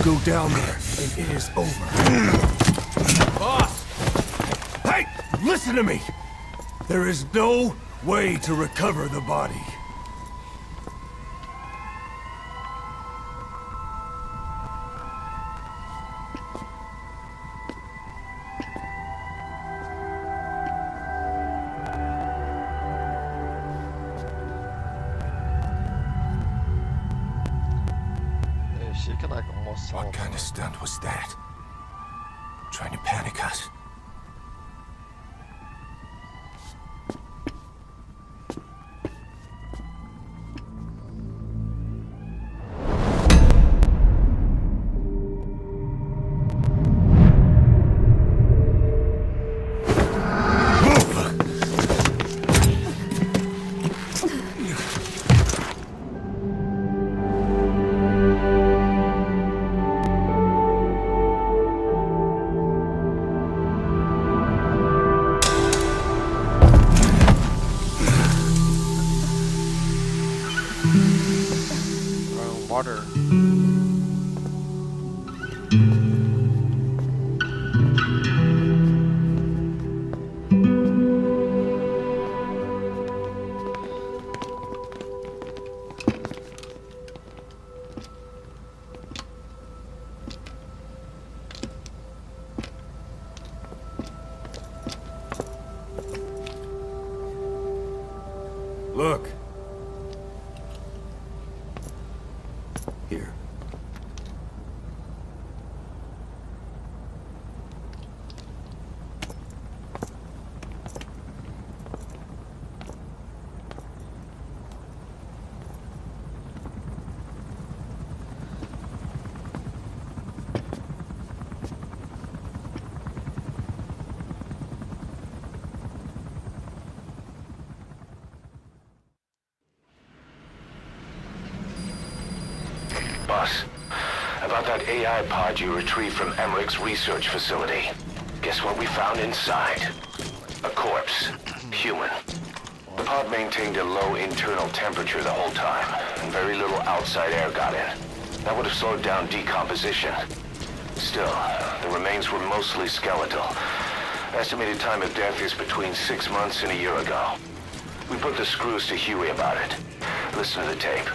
Go down there, and it is over. Boss! Hey! Listen to me! There is no way to recover the body. She can like almost What kind of stunt was that? Trying to panic us? Look. Here. Boss, about that AI pod you retrieved from Emmerich's research facility. Guess what we found inside? A corpse. Human. The pod maintained a low internal temperature the whole time, and very little outside air got in. That would have slowed down decomposition. Still, the remains were mostly skeletal. Estimated time of death is between 6 months and a year ago. We put the screws to Huey about it. Listen to the tape.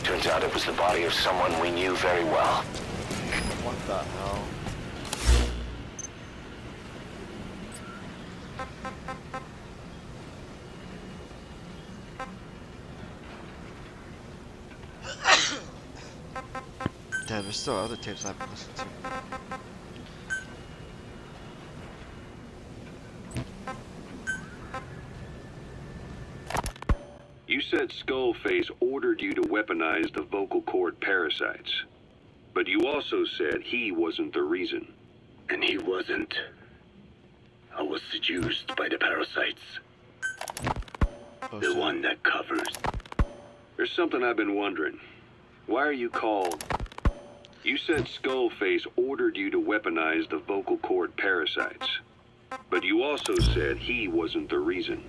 Turns out it was the body of someone we knew very well. What the hell? Damn, there's still other tapes I haven't listened to. You said Skullface ordered you to weaponize the vocal cord parasites. But you also said he wasn't the reason. And he wasn't. I was seduced by the parasites. The one that covers. There's something I've been wondering. Why are you called... You said Skullface ordered you to weaponize the vocal cord parasites. But you also said he wasn't the reason.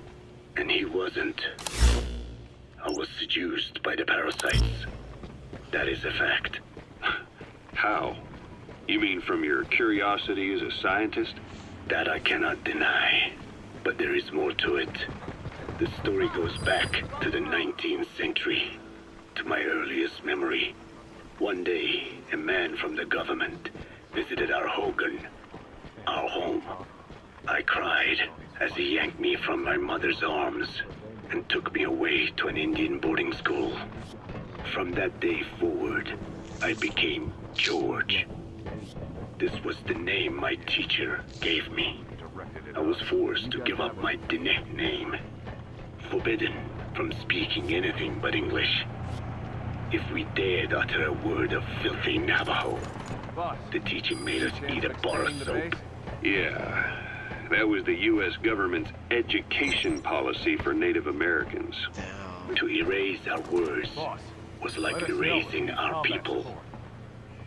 And he wasn't. I was seduced by the parasites. That is a fact. How? You mean from your curiosity as a scientist? That I cannot deny. But there is more to it. The story goes back to the 19th century. To my earliest memory. One day, a man from the government visited our Hogan, our home. I cried as he yanked me from my mother's arms and took me away to an Indian boarding school. From that day forward, I became George. This was the name my teacher gave me. I was forced to give up my Diné name, forbidden from speaking anything but English. If we dared utter a word of filthy Navajo, the teacher made us eat a bar of soap. Yeah, that was the U.S. government's education policy for Native Americans. To erase our words was like erasing our people.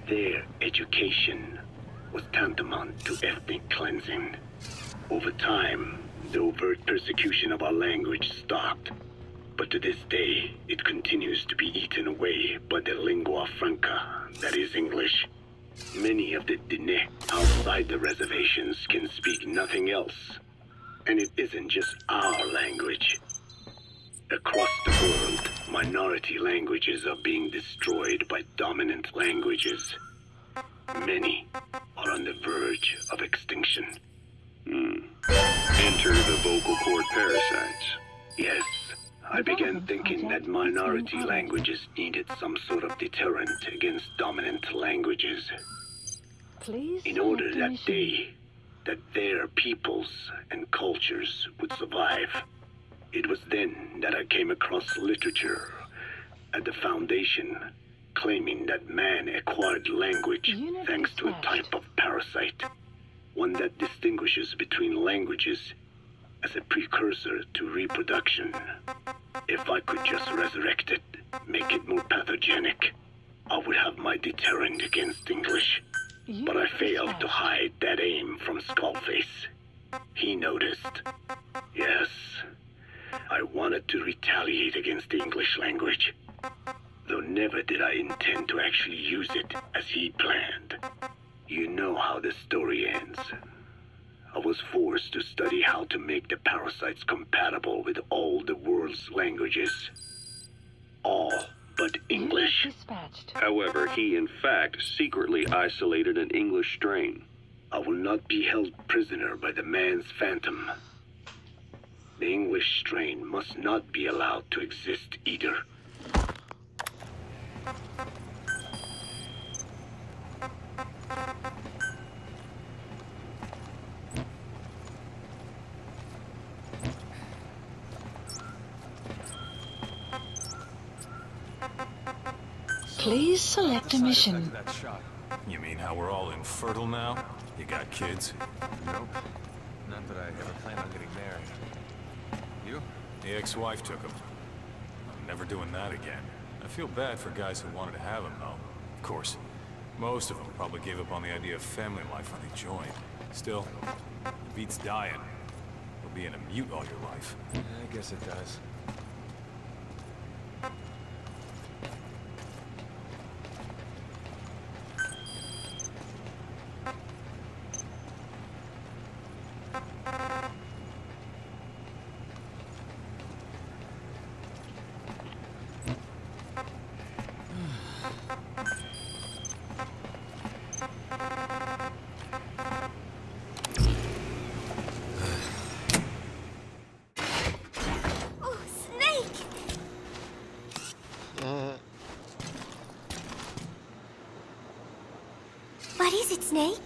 Their education was tantamount to ethnic cleansing. Over time, the overt persecution of our language stopped. But to this day, it continues to be eaten away by the lingua franca, that is English. Many of the Diné outside the reservations can speak nothing else. And it isn't just our language. Across the world, minority languages are being destroyed by dominant languages. Many are on the verge of extinction. Enter the vocal cord parasites. Yes. I began thinking that minority languages needed some sort of deterrent against dominant languages. In order that their peoples and cultures would survive. It was then that I came across literature at the Foundation claiming that man acquired language thanks to a type of parasite, one that distinguishes between languages as a precursor to reproduction. If I could just resurrect it, make it more pathogenic, I would have my deterrent against English. But I failed to hide that aim from Skullface. He noticed. Yes, I wanted to retaliate against the English language, though never did I intend to actually use it as he planned. You know how the story ends. I was forced to study how to make the parasites compatible with all the world's languages. All but English. However, he in fact secretly isolated an English strain. I will not be held prisoner by the man's phantom. The English strain must not be allowed to exist either. Please select a mission. That shot. You mean how we're all infertile now? You got kids? Nope. Not that I ever plan on getting married. You? The ex-wife took him. I'm never doing that again. I feel bad for guys who wanted to have him, though. Of course, most of them probably gave up on the idea of family life when they joined. Still, it beats dying. Or being a mute all your life. I guess it does. Oh, Snake! What is it, Snake?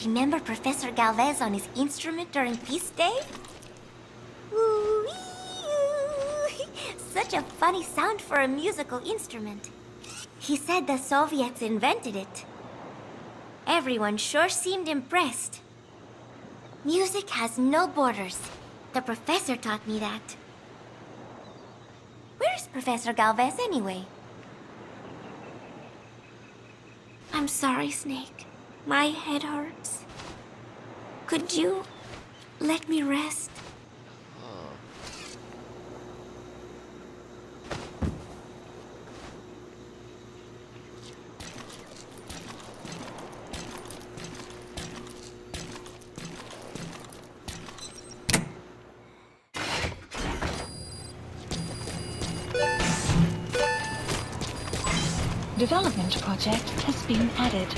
Remember Professor Galvez on his instrument during Feast Day? Woo-wee-oo. Such a funny sound for a musical instrument. He said the Soviets invented it. Everyone sure seemed impressed. Music has no borders. The professor taught me that. Where's Professor Galvez anyway? I'm sorry, Snake. My head hurts. Could you let me rest? Development project has been added.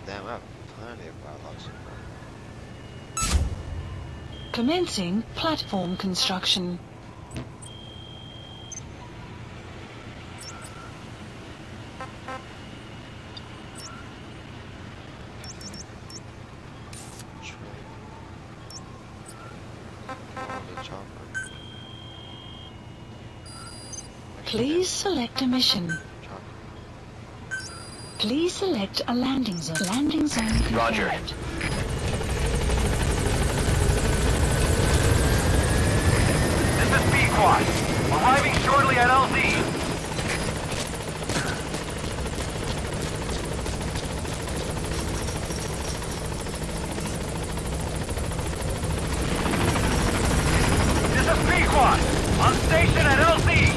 Damn, I have plenty of biologics. Commencing platform construction. Please select a mission. Please select a landing zone. Landing zone confirmed. Roger. This is B-Quad. Arriving shortly at LZ. On station at LZ!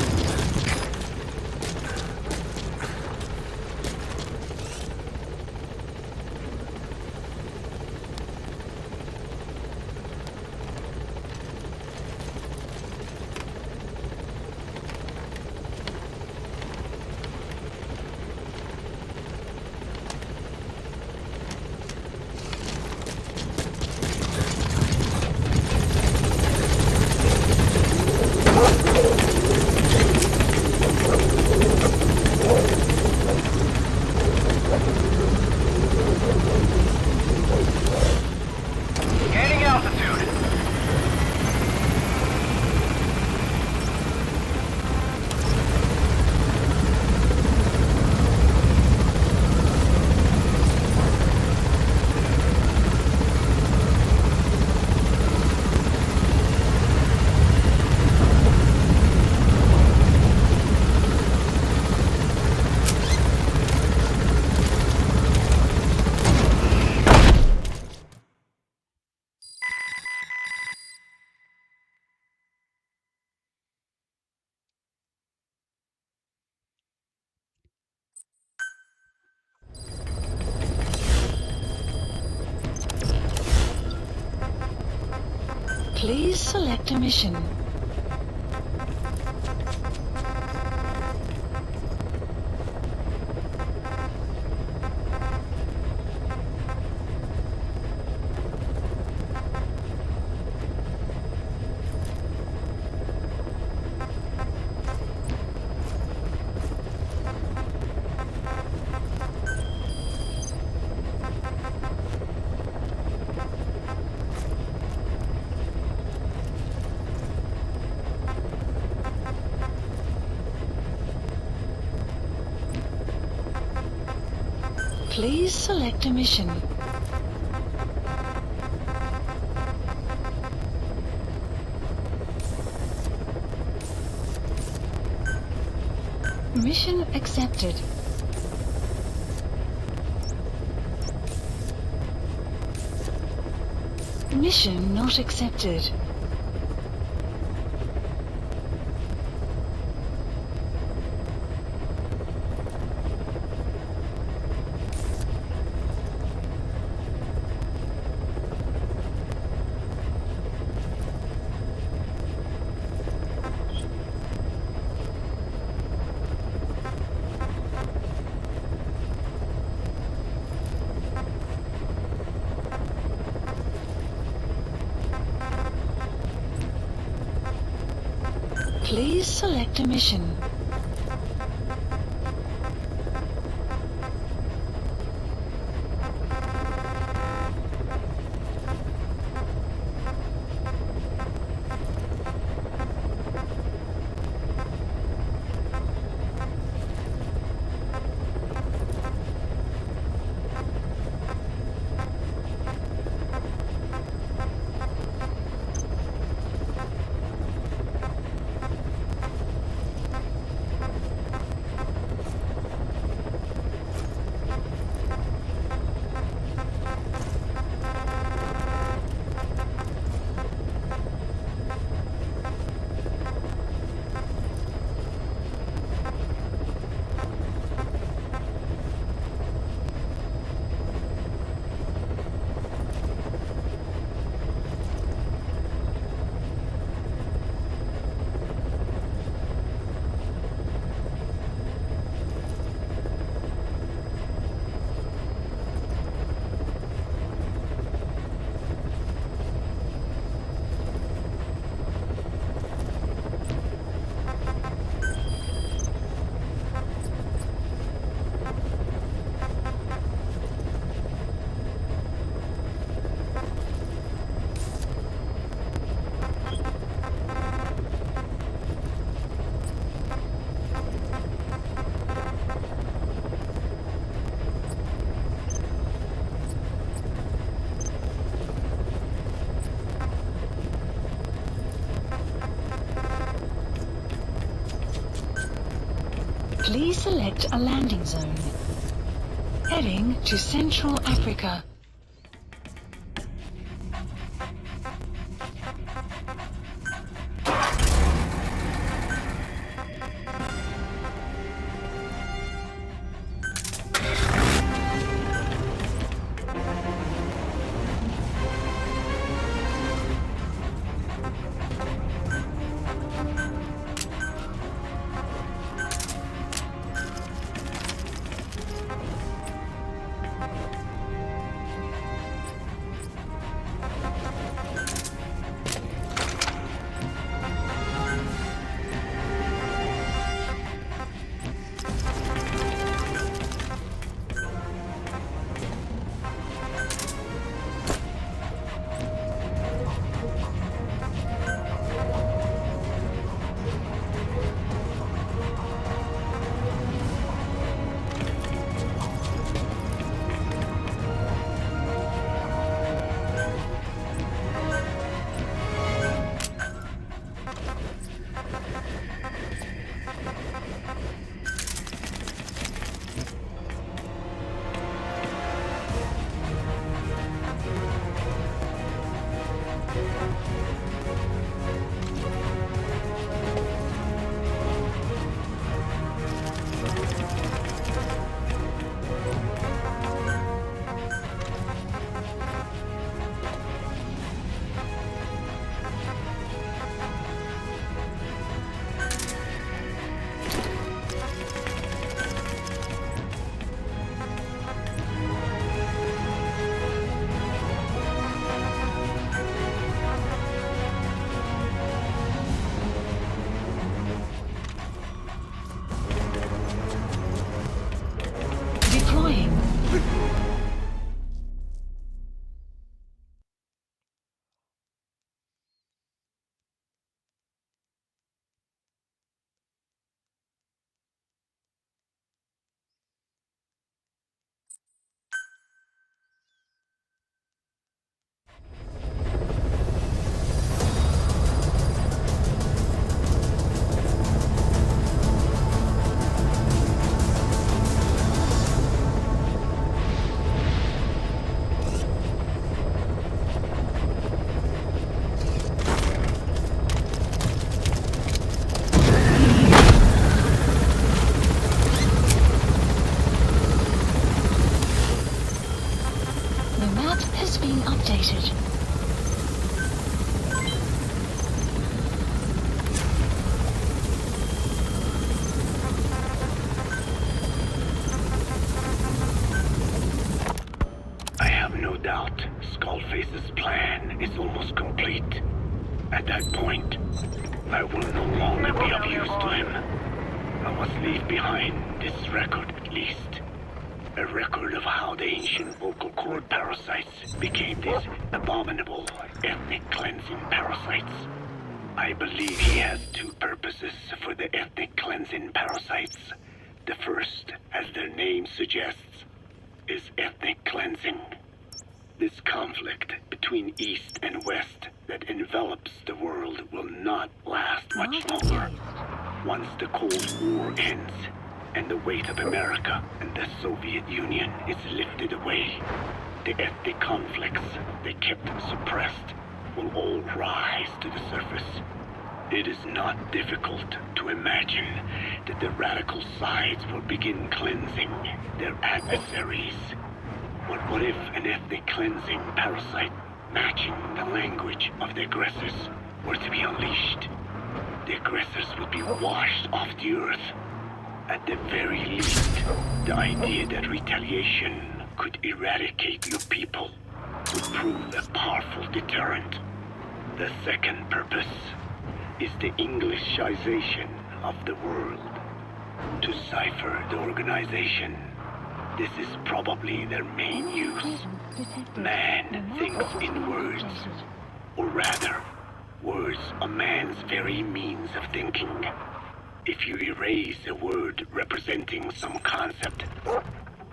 Gaining altitude. Please select a mission. Please select a mission. Mission accepted. Mission not accepted. Please select a mission. Please select a landing zone. Heading to Central Africa. Deploying. The map has been updated. I have no doubt Skullface's plan is almost complete. At that point, I will no longer be of use to him. I must leave behind this record at least. A record of how the ancient vocal cord parasites became these abominable ethnic cleansing parasites. I believe he has two purposes for the ethnic cleansing parasites. The first, as their name suggests, is ethnic cleansing. This conflict between East and West that envelops the world will not last much longer. Once the Cold War ends, and the weight of America and the Soviet Union is lifted away, the ethnic conflicts they kept suppressed will all rise to the surface. It is not difficult to imagine that the radical sides will begin cleansing their adversaries. But what if an ethnic cleansing parasite matching the language of the aggressors were to be unleashed? The aggressors would be washed off the earth. At the very least, the idea that retaliation could eradicate your people would prove a powerful deterrent. The second purpose is the Englishization of the world. To cipher the organization, this is probably their main use. Man thinks in words, or rather, words are man's very means of thinking. If you erase a word representing some concept,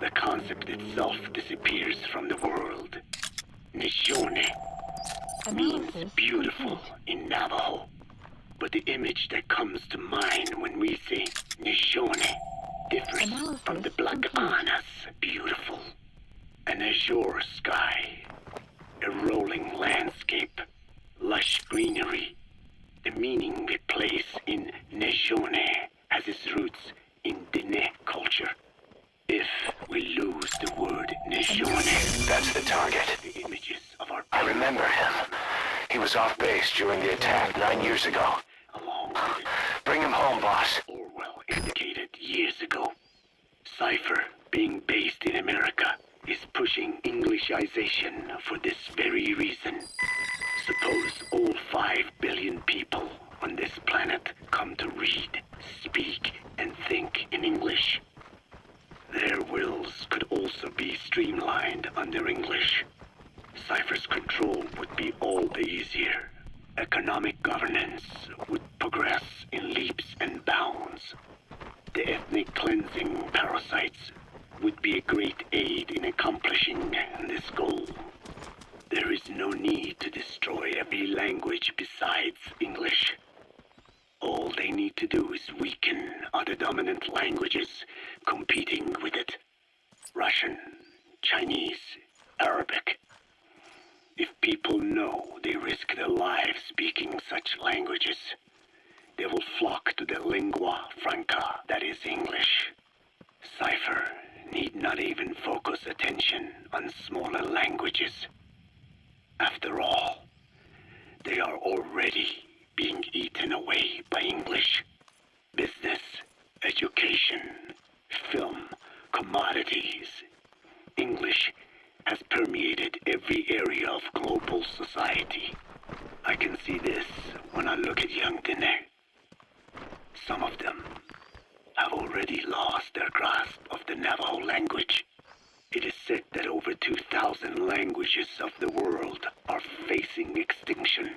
the concept itself disappears from the world. Nishone means beautiful in Navajo, but the image that comes to mind when we say Nishone differs from the Black Anna's beautiful. An azure sky, a rolling landscape, lush greenery. The meaning we place in Neshone has its roots in Dene culture. If we lose the word Neshone, That's the target. the images of our I remember him. He was off base during the attack 9 years ago. along with it, Bring him home, boss. Orwell indicated years ago. Cipher, being based in America, is pushing Englishization for this very reason. Suppose all 5 billion people on this planet come to read, speak, and think in English. Their wills could also be streamlined under English. Cipher's control would be all the easier. Economic governance would progress in leaps and bounds. The ethnic cleansing parasites would be a great aid in accomplishing this goal. There is no need to destroy every language besides English. All they need to do is weaken other dominant languages competing with it. Russian, Chinese, Arabic. If people know they risk their lives speaking such languages, they will flock to the lingua franca, that is English. Cipher need not even focus attention on smaller languages. After all, they are already being eaten away by English. Business, education, film, commodities. English has permeated every area of global society. I can see this when I look at young Dine. Some of them have already lost their grasp of the Navajo language. It is said that over 2,000 languages of the world are facing extinction.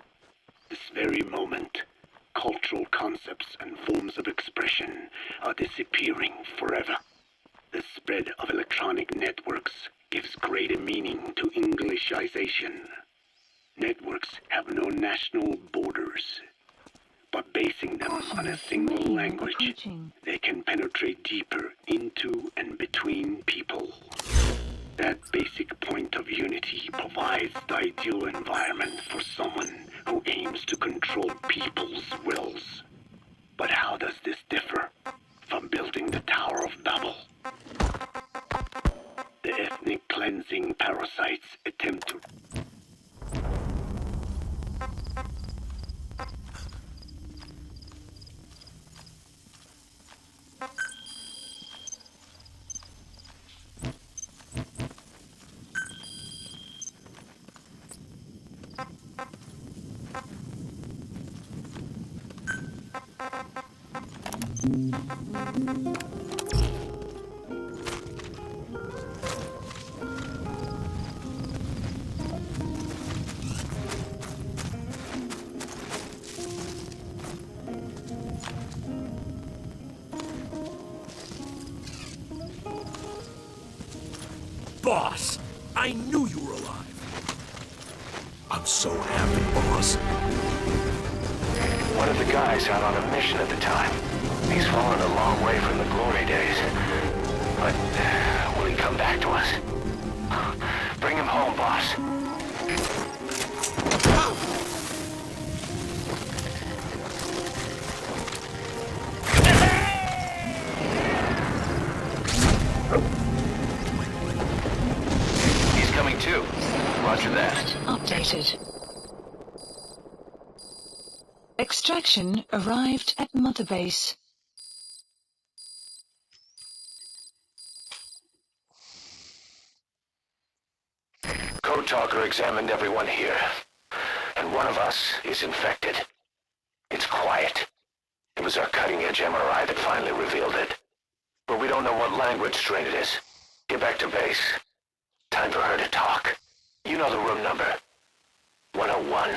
This very moment, cultural concepts and forms of expression are disappearing forever. The spread of electronic networks gives greater meaning to Englishization. Networks have no national borders. By basing them on a single language, they can penetrate deeper into and between people. That basic point of unity provides the ideal environment for someone who aims to control people's wills. But how does this differ from building the Tower of Babel? The ethnic cleansing parasites attempt to Boss, I knew you were alive. I'm so happy, boss. One of the guys out on a mission at the time. He's fallen a long way from the glory days. But will he come back to us? Bring him home, boss. He's coming too. Roger that. Updated. Extraction arrived at Mother Base. Code Talker examined everyone here, and one of us is infected. It's quiet. It was our cutting-edge MRI that finally revealed it. But we don't know what language strain it is. Get back to base. Time for her to talk. You know the room number. 101.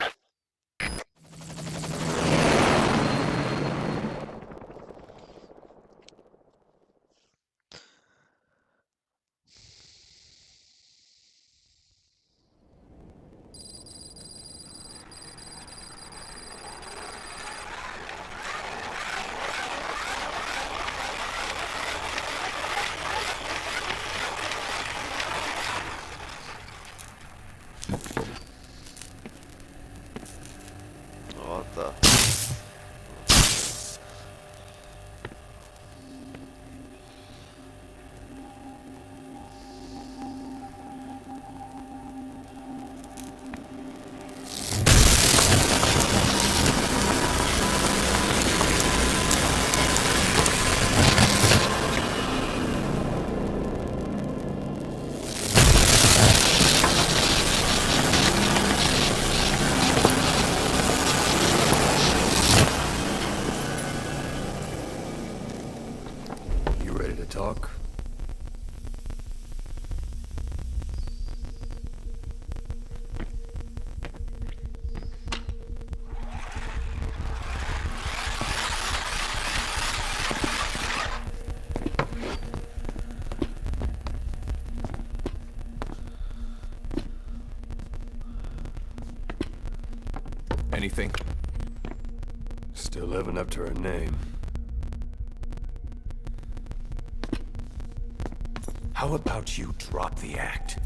What the? You ready to talk? Anything? Still living up to her name. How about you drop the act?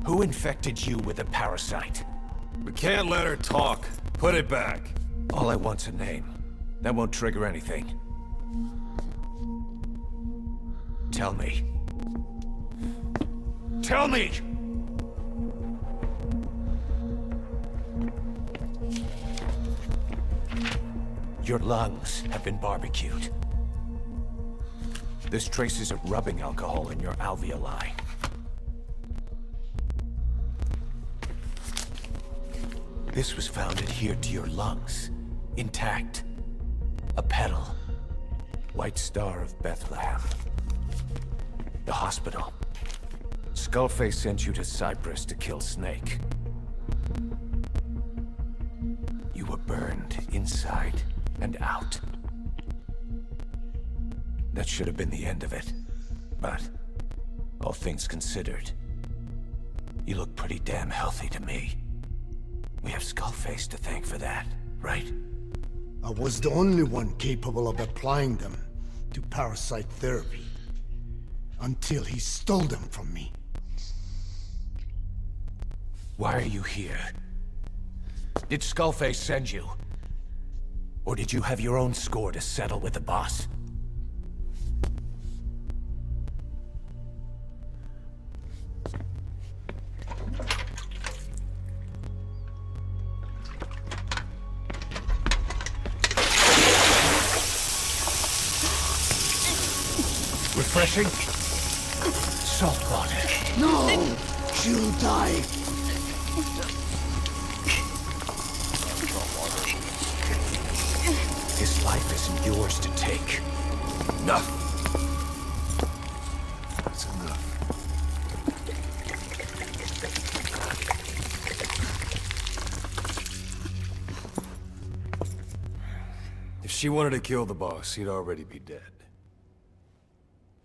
Who infected you with a parasite? We can't let her talk. Put it back. All I want's a name. That won't trigger anything. Tell me. Tell me! Your lungs have been barbecued. There's traces of rubbing alcohol in your alveoli. This was found adhered to your lungs, intact. A petal. White Star of Bethlehem. The hospital. Skullface sent you to Cyprus to kill Snake. You were burned inside and out. That should have been the end of it. But, all things considered, you look pretty damn healthy to me. We have Skullface to thank for that, right? I was the only one capable of applying them to parasite therapy. Until he stole them from me. Why are you here? Did Skullface send you? Or did you have your own score to settle with the boss? Refreshing? Salt water. No! She'll die! His life isn't yours to take. Enough! That's enough. If she wanted to kill the boss, he'd already be dead.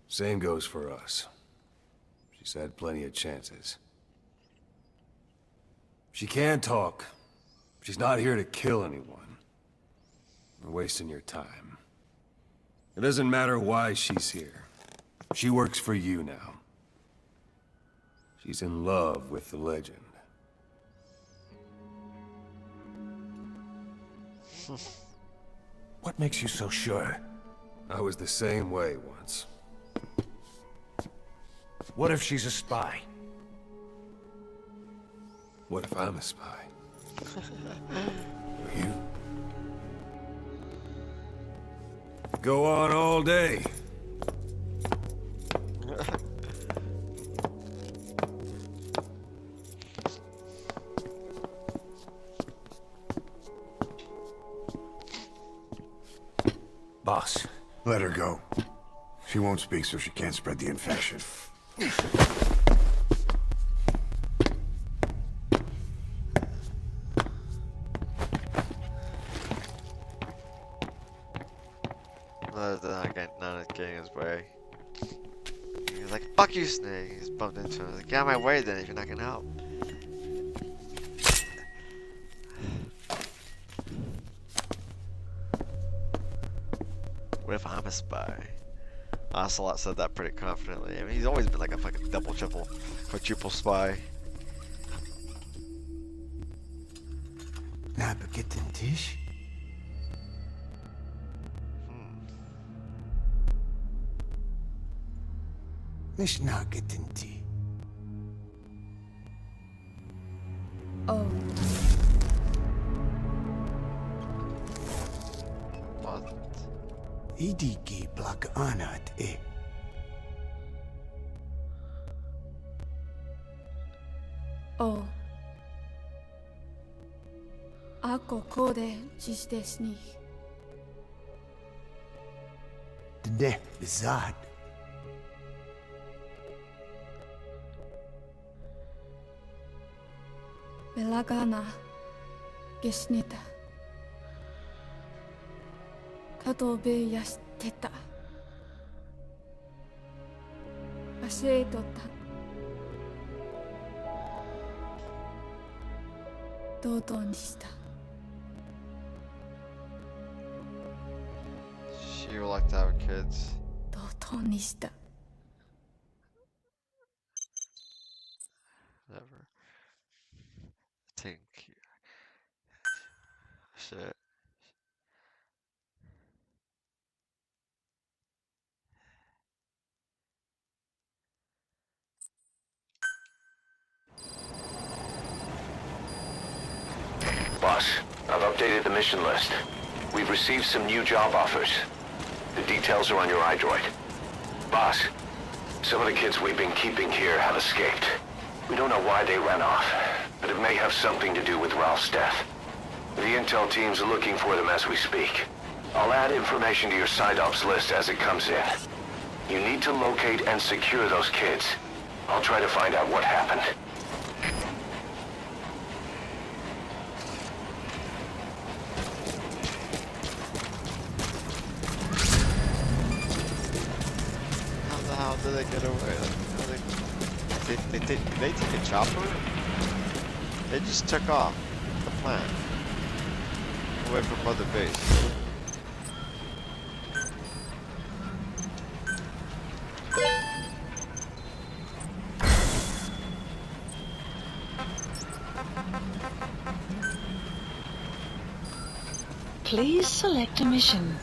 Same goes for us. She's had plenty of chances. She can talk. She's not here to kill anyone. You're wasting your time. It doesn't matter why she's here. She works for you now. She's in love with the legend. What makes you so sure? I was the same way once. What if she's a spy? What if I'm a spy? You? Go on all day. Boss. Let her go. She won't speak, so she can't spread the infection. None of getting his way. He's like, fuck you, Snake. He's bumped into him. He's like, get out of my way then if you're not gonna help. What if I'm a spy? Ocelot said that pretty confidently. I mean, he's always been like a fucking double, triple, quadruple spy. Na, beginnen Tisch. مش ناقد انتي. Oh. What? إيديكي بلاك آنات إيه. Oh. Ako kode jistesni. دنه بالزاد. Belagana gesnita. Katobe yasteta. Aseitota. Dodonista. She would like to have kids. Dodonista. Never. shit. Boss, I've updated the mission list. We've received some new job offers. The details are on your iDroid. Boss, some of the kids we've been keeping here have escaped. We don't know why they ran off, but it may have something to do with Ralph's death. The intel team's looking for them as we speak. I'll add information to your side ops list as it comes in. You need to locate and secure those kids. I'll try to find out what happened. How did they get away? Like, did they take a chopper? They just took off the plant away from Mother Base. Please select a mission.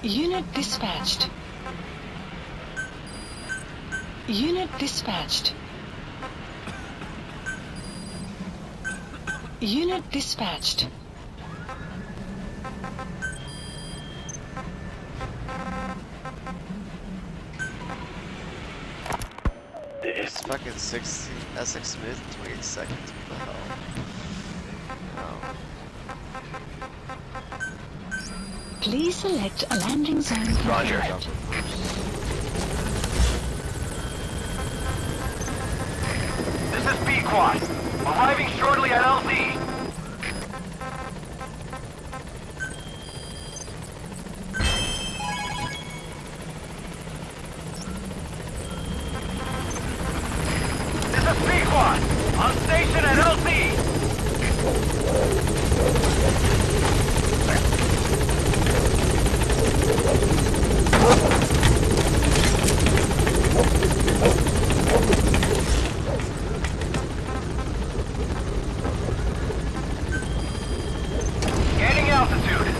Unit dispatched. Unit dispatched. Unit dispatched. It's fucking 16 SX minutes and 28 seconds. What the hell? Please select a landing zone. Roger. This is B-Quad. Arriving shortly at LZ. This is B-Quad. On station at LZ. Gaining altitude.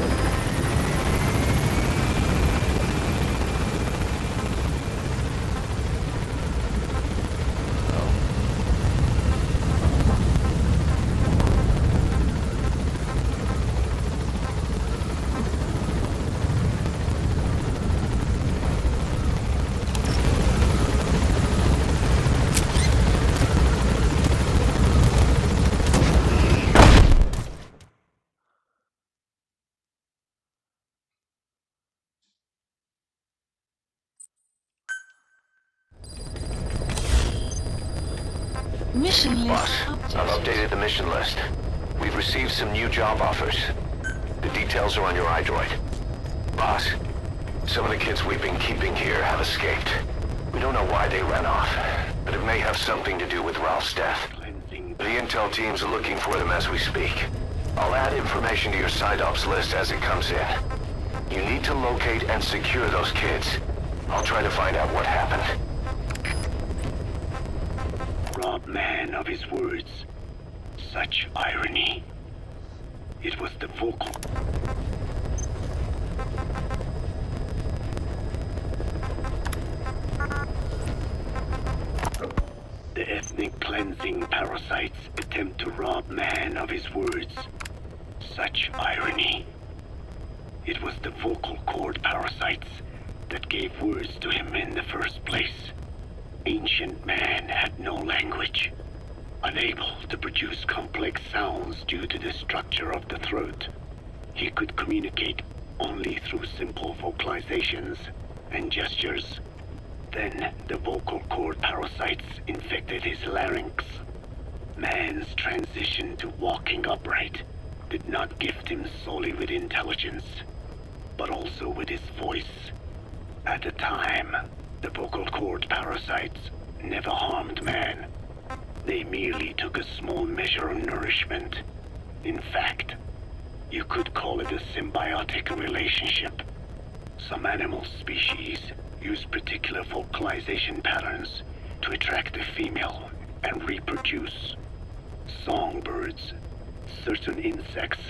Mission list. Boss, I've updated the mission list. We've received some new job offers. The details are on your iDroid. Boss, some of the kids we've been keeping here have escaped. We don't know why they ran off, but it may have something to do with Ralph's death. The intel team's looking for them as we speak. I'll add information to your side ops list as it comes in. You need to locate and secure those kids. I'll try to find out what happened. Rob man of his words. Such irony. It was the vocal. The ethnic cleansing parasites attempt to rob man of his words. Such irony. It was the vocal cord parasites that gave words to him in the first place. Ancient man had no language, unable to produce complex sounds due to the structure of the throat. He could communicate only through simple vocalizations and gestures. Then the vocal cord parasites infected his larynx. Man's transition to walking upright did not gift him solely with intelligence, but also with his voice. At the time, the vocal cord parasites never harmed man. They merely took a small measure of nourishment. In fact, you could call it a symbiotic relationship. Some animal species use particular vocalization patterns to attract a female and reproduce. Songbirds, certain insects,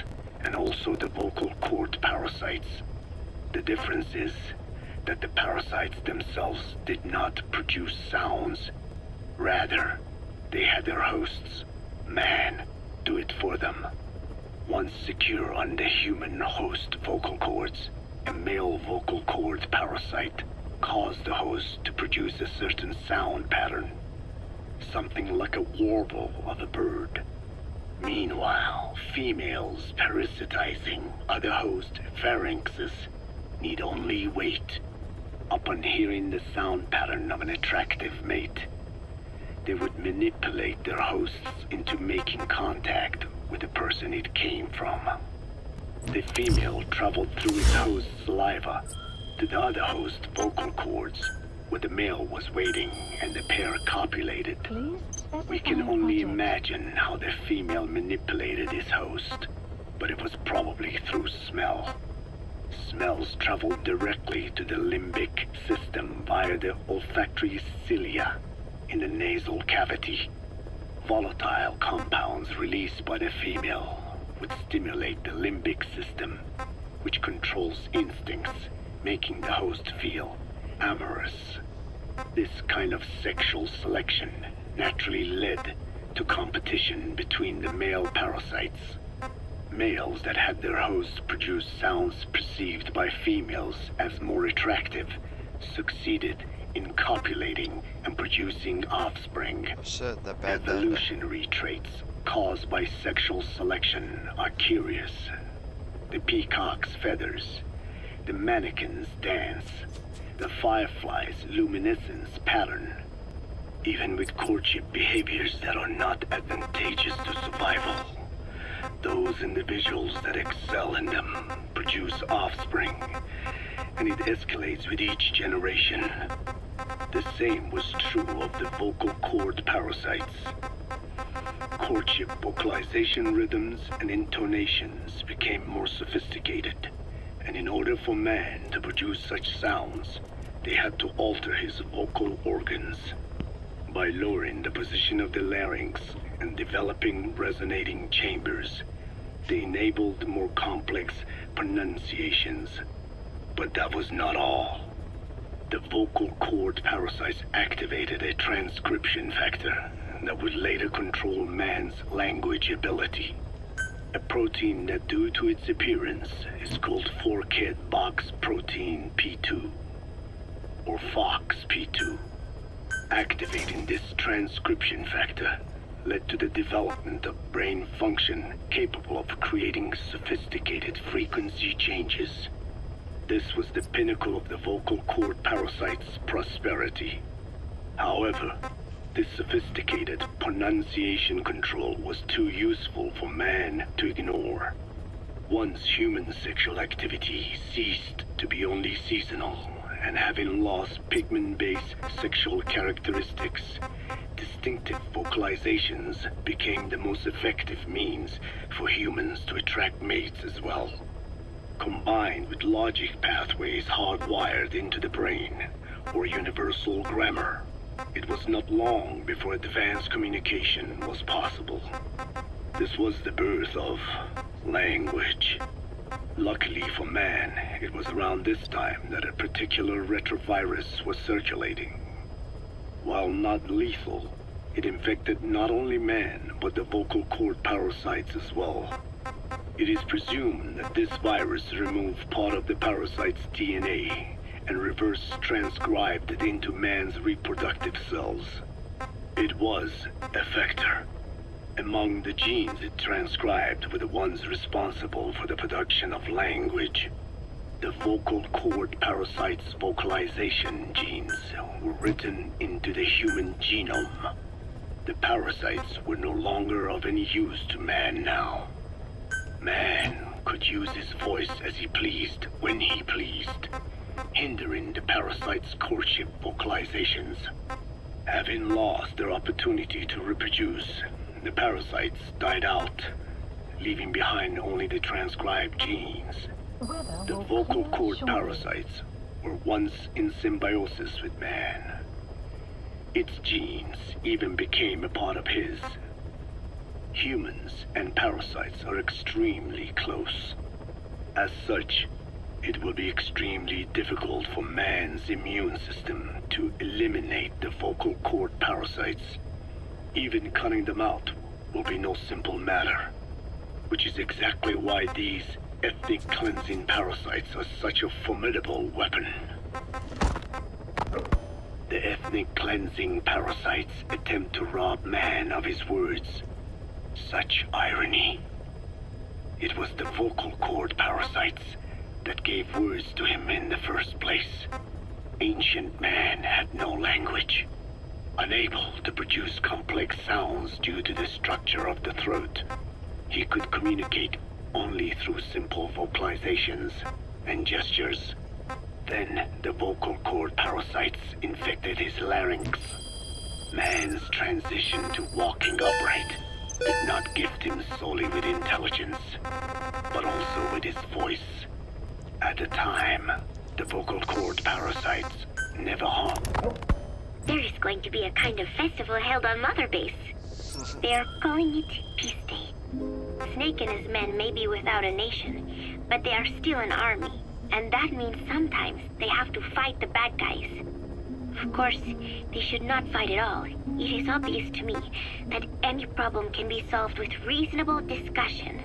and also the vocal cord parasites. The difference is that the parasites themselves did not produce sounds. Rather, they had their hosts, man, do it for them. Once secure on the human host vocal cords, a male vocal cord parasite caused the host to produce a certain sound pattern, something like a warble of a bird. Meanwhile, females parasitizing other host pharynxes need only wait. Upon hearing the sound pattern of an attractive mate, they would manipulate their hosts into making contact with the person it came from. The female traveled through its host's saliva to the other host's vocal cords, where the male was waiting and the pair copulated. We can only imagine how the female manipulated his host, but it was probably through smell. Smells traveled directly to the limbic system via the olfactory cilia in the nasal cavity. Volatile compounds released by the female would stimulate the limbic system, which controls instincts, making the host feel amorous. This kind of sexual selection naturally led to competition between the male parasites. Males that had their hosts produce sounds perceived by females as more attractive succeeded in copulating and producing offspring. Evolutionary traits caused by sexual selection are curious. The peacock's feathers, the mannequin's dance, the firefly's luminescence pattern. Even with courtship behaviors that are not advantageous to survival, those individuals that excel in them produce offspring, and it escalates with each generation. The same was true of the vocal cord parasites. Courtship vocalization rhythms and intonations became more sophisticated, and in order for man to produce such sounds, they had to alter his vocal organs. By lowering the position of the larynx and developing resonating chambers, they enabled more complex pronunciations. But that was not all. The vocal cord parasites activated a transcription factor that would later control man's language ability. A protein that, due to its appearance, is called forkhead box protein P2, or FOXP2. Activating this transcription factor led to the development of brain function capable of creating sophisticated frequency changes. This was the pinnacle of the vocal cord parasite's prosperity. However, this sophisticated pronunciation control was too useful for man to ignore. Once human sexual activity ceased to be only seasonal, and having lost pigment-based sexual characteristics, distinctive vocalizations became the most effective means for humans to attract mates as well. Combined with logic pathways hardwired into the brain, or universal grammar, it was not long before advanced communication was possible. This was the birth of language. Luckily for man, it was around this time that a particular retrovirus was circulating. While not lethal, it infected not only man, but the vocal cord parasites as well. It is presumed that this virus removed part of the parasite's DNA and reverse transcribed it into man's reproductive cells. It was a vector. Among the genes it transcribed were the ones responsible for the production of language. The vocal cord parasite's vocalization genes were written into the human genome. The parasites were no longer of any use to man now. Man could use his voice as he pleased, when he pleased, hindering the parasite's courtship vocalizations. Having lost their opportunity to reproduce, the parasites died out, leaving behind only the transcribed genes. The vocal cord parasites were once in symbiosis with man. Its genes even became a part of his. Humans and parasites are extremely close. As such, it will be extremely difficult for man's immune system to eliminate the vocal cord parasites. Even cutting them out will be no simple matter, which is exactly why these ethnic cleansing parasites are such a formidable weapon. The ethnic cleansing parasites attempt to rob man of his words. Such irony. It was the vocal cord parasites that gave words to him in the first place. Ancient man had no language. Unable to produce complex sounds due to the structure of the throat, he could communicate only through simple vocalizations and gestures. Then the vocal cord parasites infected his larynx. Man's transition to walking upright did not gift him solely with intelligence, but also with his voice. At the time, the vocal cord parasites never harmed. There is going to be a kind of festival held on Mother Base. They are calling it Peace Day. Snake and his men may be without a nation, but they are still an army, and that means sometimes they have to fight the bad guys. Of course, they should not fight at all. It is obvious to me that any problem can be solved with reasonable discussion.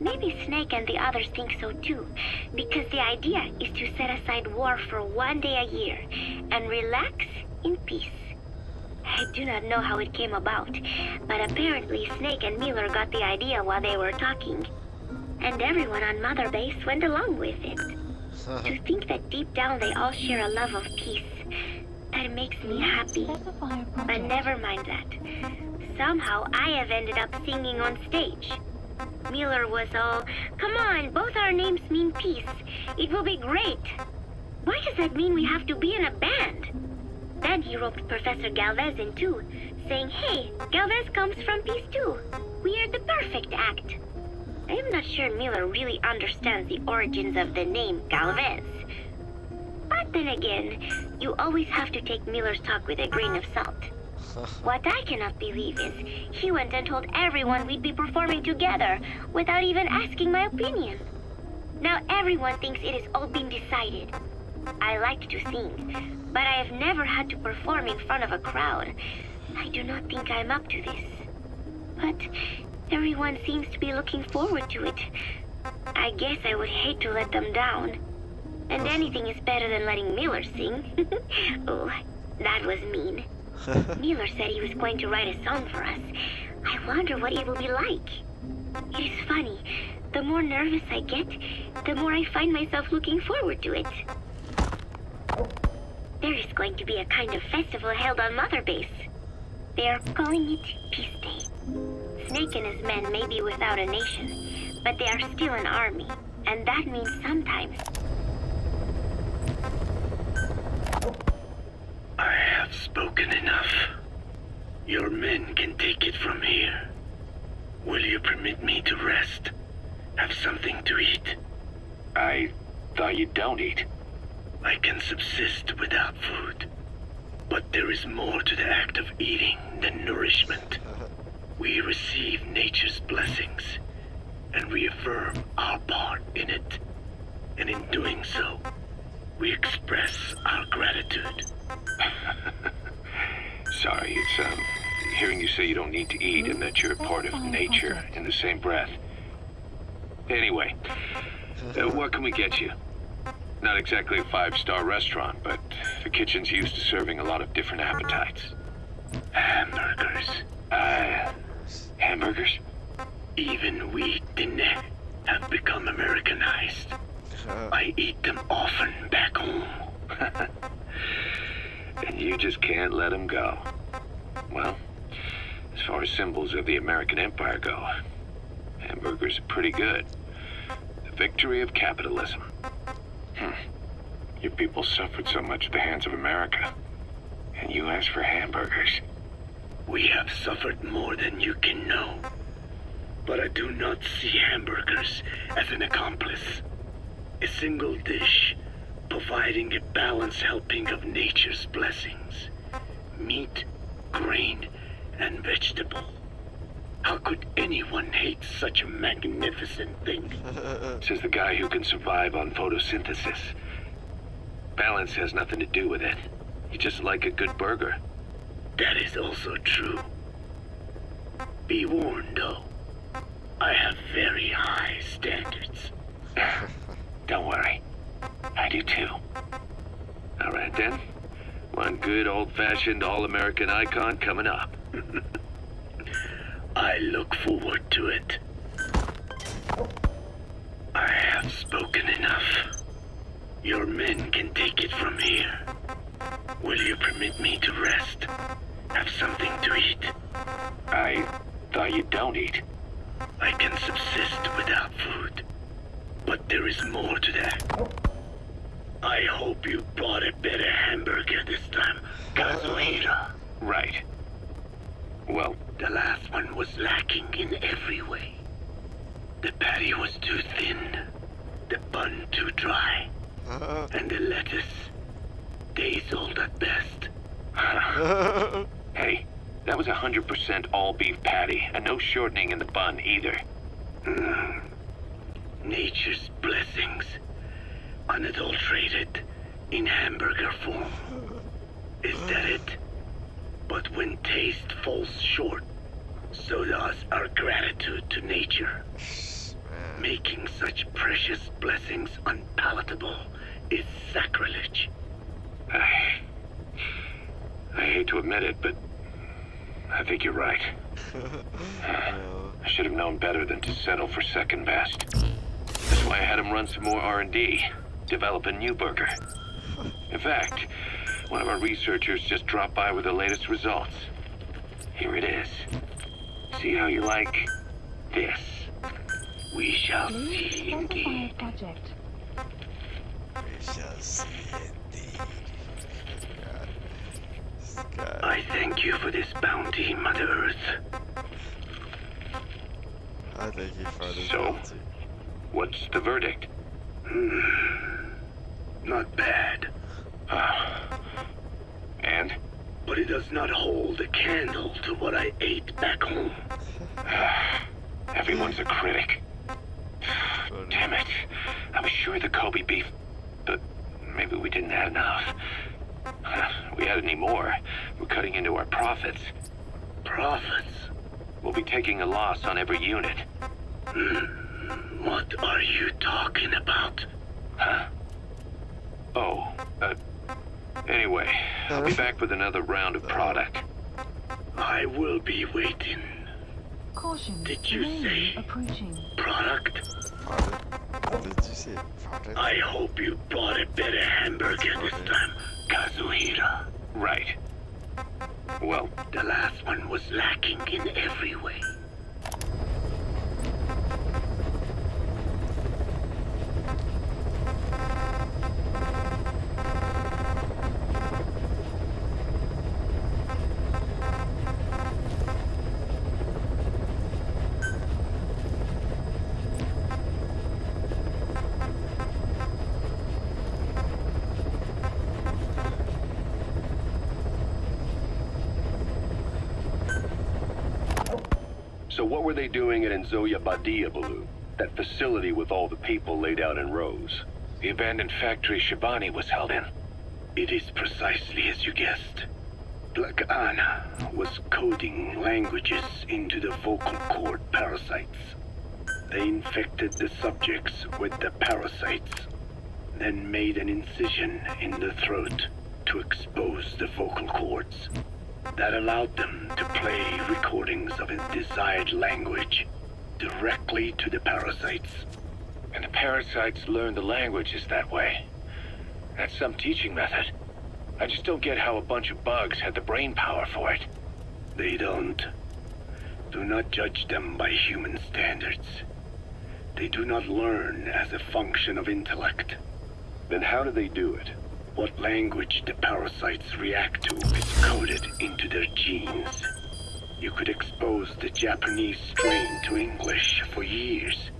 Maybe Snake and the others think so too, because the idea is to set aside war for 1 day a year and relax in peace. I do not know how it came about, but apparently Snake and Miller got the idea while they were talking, and everyone on Mother Base went along with it. To think that deep down they all share a love of peace, that makes me happy. But never mind that. Somehow I have ended up singing on stage. Miller was all, "Come on, both our names mean peace. It will be great." Why does that mean we have to be in a band? Then he roped Professor Galvez in too, saying, "Hey, Galvez comes from peace too. We are the perfect act." I am not sure Miller really understands the origins of the name Galvez. But then again, you always have to take Miller's talk with a grain of salt. What I cannot believe is he went and told everyone we'd be performing together without even asking my opinion. Now everyone thinks it has all been decided. I like to sing, but I have never had to perform in front of a crowd. I do not think I'm up to this. But everyone seems to be looking forward to it. I guess I would hate to let them down. And anything is better than letting Miller sing. Oh, that was mean. Miller said he was going to write a song for us. I wonder what it will be like. It is funny. The more nervous I get, the more I find myself looking forward to it. There is going to be a kind of festival held on Mother Base. They are calling it Peace Day. Snake and his men may be without a nation, but they are still an army, and that means sometimes... I have spoken enough. Your men can take it from here. Will you permit me to rest? Have something to eat? I thought you don't eat. I can subsist without food. But there is more to the act of eating than nourishment. We receive nature's blessings and reaffirm our part in it. And in doing so, we express our gratitude. Sorry, it's, hearing you say you don't need to eat and that you're part of nature in the same breath. Anyway, what can we get you? Not exactly a 5-star restaurant, but the kitchen's used to serving a lot of different appetites. Hamburgers. Hamburgers? Even wheat and have become Americanized. I eat them often back home. And you just can't let them go. Well, as far as symbols of the American Empire go, hamburgers are pretty good. The victory of capitalism. Your people suffered so much at the hands of America. And you ask for hamburgers. We have suffered more than you can know. But I do not see hamburgers as an accomplice. A single dish, providing a balanced helping of nature's blessings. Meat, grain, and vegetable. How could anyone hate such a magnificent thing? Says the guy who can survive on photosynthesis. Balance has nothing to do with it. You just like a good burger. That is also true. Be warned, though. I have very high standards. Don't worry. I do too. All right then. One good old-fashioned all-American icon coming up. I look forward to it. I have spoken enough. Your men can take it from here. Will you permit me to rest? Have something to eat? I thought you don't eat. I can subsist without food. But there is more to that. I hope you bought a better hamburger this time, Kazuhira. Right. Well, the last one was lacking in every way. The patty was too thin, the bun too dry, and the lettuce days old at best. Hey, that was 100% all-beef patty, and no shortening in the bun either. Nature's blessings, unadulterated, in hamburger form. Is that it? But when taste falls short, so does our gratitude to nature. Making such precious blessings unpalatable is sacrilege. I hate to admit it, but I think you're right. I should have known better than to settle for second best. That's why I had him run some more R&D, develop a new burger. In fact, one of our researchers just dropped by with the latest results. Here it is. See how you like this? We shall see indeed. We shall see indeed. God. I thank you for this bounty, Mother Earth. I thank you for this So, bounty. What's the verdict? Not bad. And? But it does not hold a candle to what I ate back home. Everyone's a critic. Damn it. I was sure the Kobe beef, but maybe we didn't have enough. We had any more, we're cutting into our profits. Profits? We'll be taking a loss on every unit. What are you talking about? Huh? Oh, anyway, I'll be back with another round of product. I will be waiting. Caution. Did you say approaching product? What did you say? Product? I hope you bought a better hamburger this time, Kazuhira. Right. Well, the last one was lacking in every way. so what were they doing at Nzoya Badia, Baloo? That facility with all the people laid out in rows? The abandoned factory Shabani was held in. It is precisely as you guessed. Black Anna was coding languages into the vocal cord parasites. They infected the subjects with the parasites, then made an incision in the throat to expose the vocal cords. That allowed them to play recordings of a desired language directly to the parasites. And the parasites learn the languages that way. That's some teaching method. I just don't get how a bunch of bugs had the brain power for it. They don't. Do not judge them by human standards. They do not learn as a function of intellect. Then how do they do it? What language the parasites react to is coded into their genes. You could expose the Japanese strain to English for years,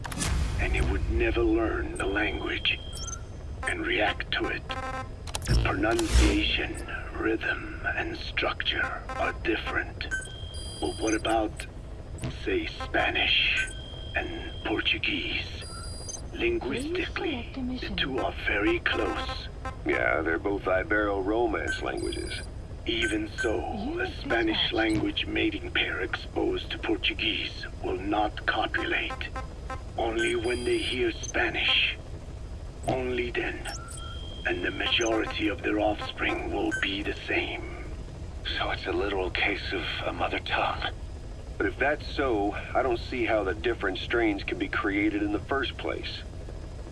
and it would never learn the language and react to it. The pronunciation, rhythm, and structure are different. But what about, say, Spanish and Portuguese? Linguistically, the two are very close. Yeah, they're both Ibero-Romance languages. Even so, a Spanish language mating pair exposed to Portuguese will not copulate. Only when they hear Spanish. Only then. And the majority of their offspring will be the same. So it's a literal case of a mother tongue. But if that's so, I don't see how the different strains can be created in the first place.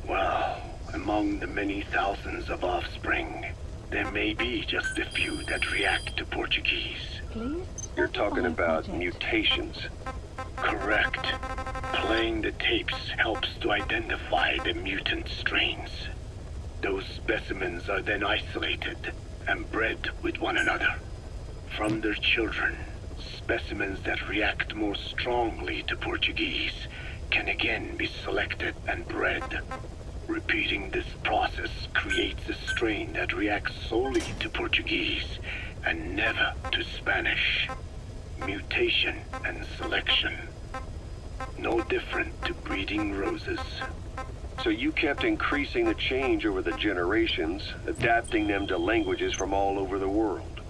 Well, among the many thousands of offspring, there may be just a few that react to Portuguese. You're talking about mutations. Correct. Playing the tapes helps to identify the mutant strains. Those specimens are then isolated and bred with one another. From their children, specimens that react more strongly to Portuguese can again be selected and bred. Repeating this process creates a strain that reacts solely to Portuguese and never to Spanish. Mutation and selection. No different to breeding roses. So you kept increasing the change over the generations, adapting them to languages from all over the world.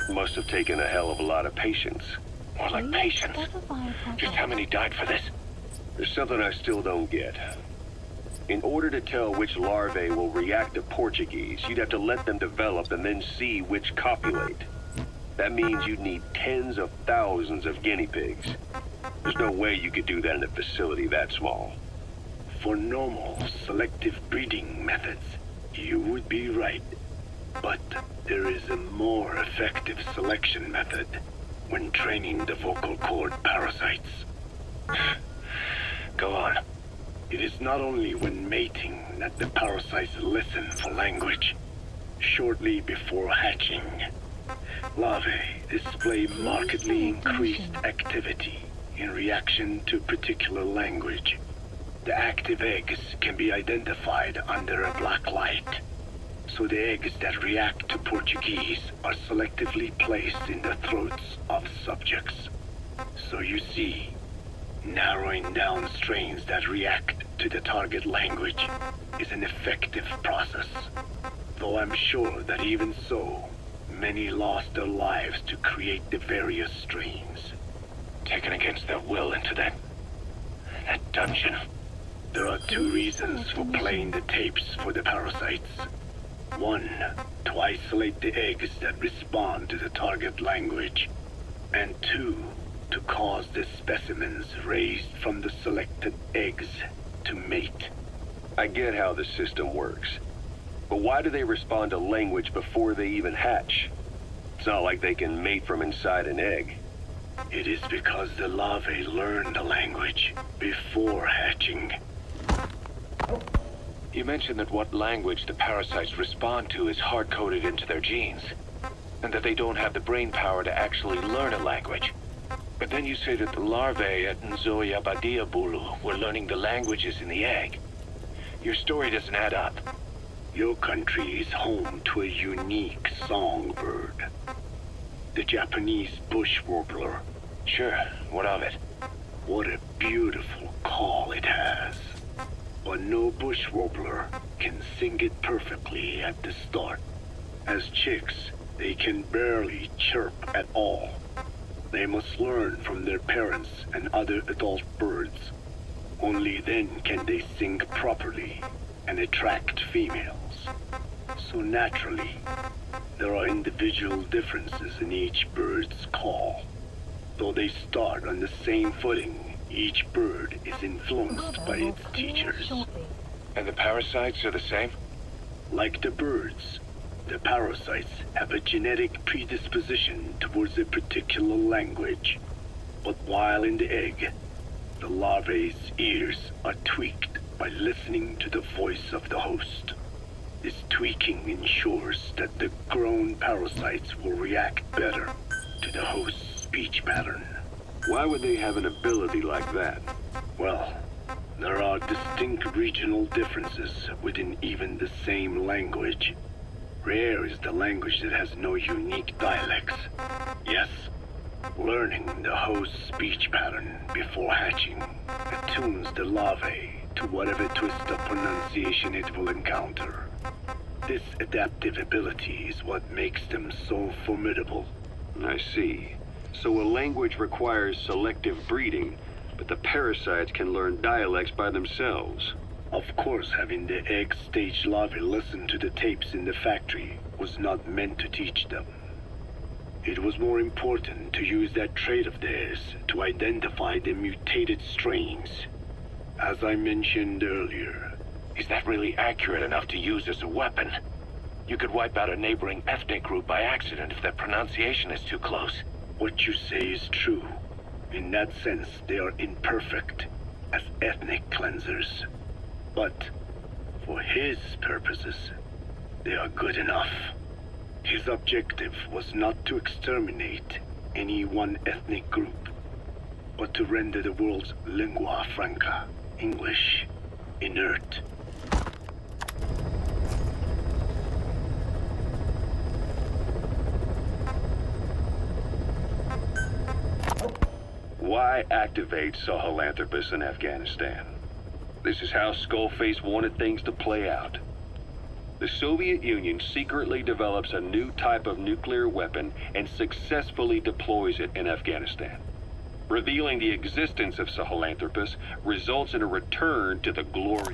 Must have taken a hell of a lot of patience. More like patience. Just how many died for this? There's something I still don't get. In order to tell which larvae will react to Portuguese, you'd have to let them develop and then see which copulate. That means you'd need tens of thousands of guinea pigs. There's no way you could do that in a facility that small. For normal selective breeding methods, you would be right. But there is a more effective selection method when training the vocal cord parasites. Go on. It is not only when mating that the parasites listen for language. Shortly before hatching, larvae display markedly increased activity in reaction to particular language. The active eggs can be identified under a black light. So the eggs that react to Portuguese are selectively placed in the throats of subjects. So you see, narrowing down strains that react to the target language is an effective process. Though I'm sure that even so, many lost their lives to create the various strains. Taken against their will into that dungeon. There are two reasons for playing the tapes for the parasites. One, to isolate the eggs that respond to the target language. And two, to cause the specimens raised from the selected eggs to mate. I get how the system works. But why do they respond to language before they even hatch? It's not like they can mate from inside an egg. It is because the larvae learn the language before hatching. You mentioned that what language the parasites respond to is hard-coded into their genes, and that they don't have the brain power to actually learn a language. But then you say that the larvae at Nzoia Badia Bulu were learning the languages in the egg. Your story doesn't add up. Your country is home to a unique songbird. The Japanese bush warbler. Sure, what of it? What a beautiful call it has. But no bush warbler can sing it perfectly at the start. As chicks, they can barely chirp at all. They must learn from their parents and other adult birds. Only then can they sing properly and attract females. So naturally, there are individual differences in each bird's call. Though they start on the same footing, each bird is influenced by its teachers. And the parasites are the same? Like the birds, the parasites have a genetic predisposition towards a particular language. But while in the egg, the larvae's ears are tweaked by listening to the voice of the host. This tweaking ensures that the grown parasites will react better to the host's speech pattern. Why would they have an ability like that? Well, there are distinct regional differences within even the same language. Rare is the language that has no unique dialects. Yes, learning the host's speech pattern before hatching attunes the larvae to whatever twist of pronunciation it will encounter. This adaptive ability is what makes them so formidable. I see. So a language requires selective breeding, but the parasites can learn dialects by themselves. Of course, having the egg-stage larvae listen to the tapes in the factory was not meant to teach them. It was more important to use that trait of theirs to identify the mutated strains. As I mentioned earlier, Is that really accurate enough to use as a weapon? You could wipe out a neighboring ethnic group by accident if their pronunciation is too close. what you say is true. In that sense, they are imperfect as ethnic cleansers. But for his purposes, they are good enough. His objective was not to exterminate any one ethnic group, but to render the world's lingua franca, English, inert. Why activate Sahelanthropus in Afghanistan? This is how Skullface wanted things to play out. The Soviet Union secretly develops a new type of nuclear weapon and successfully deploys it in Afghanistan. Revealing the existence of Sahelanthropus results in a return to the glory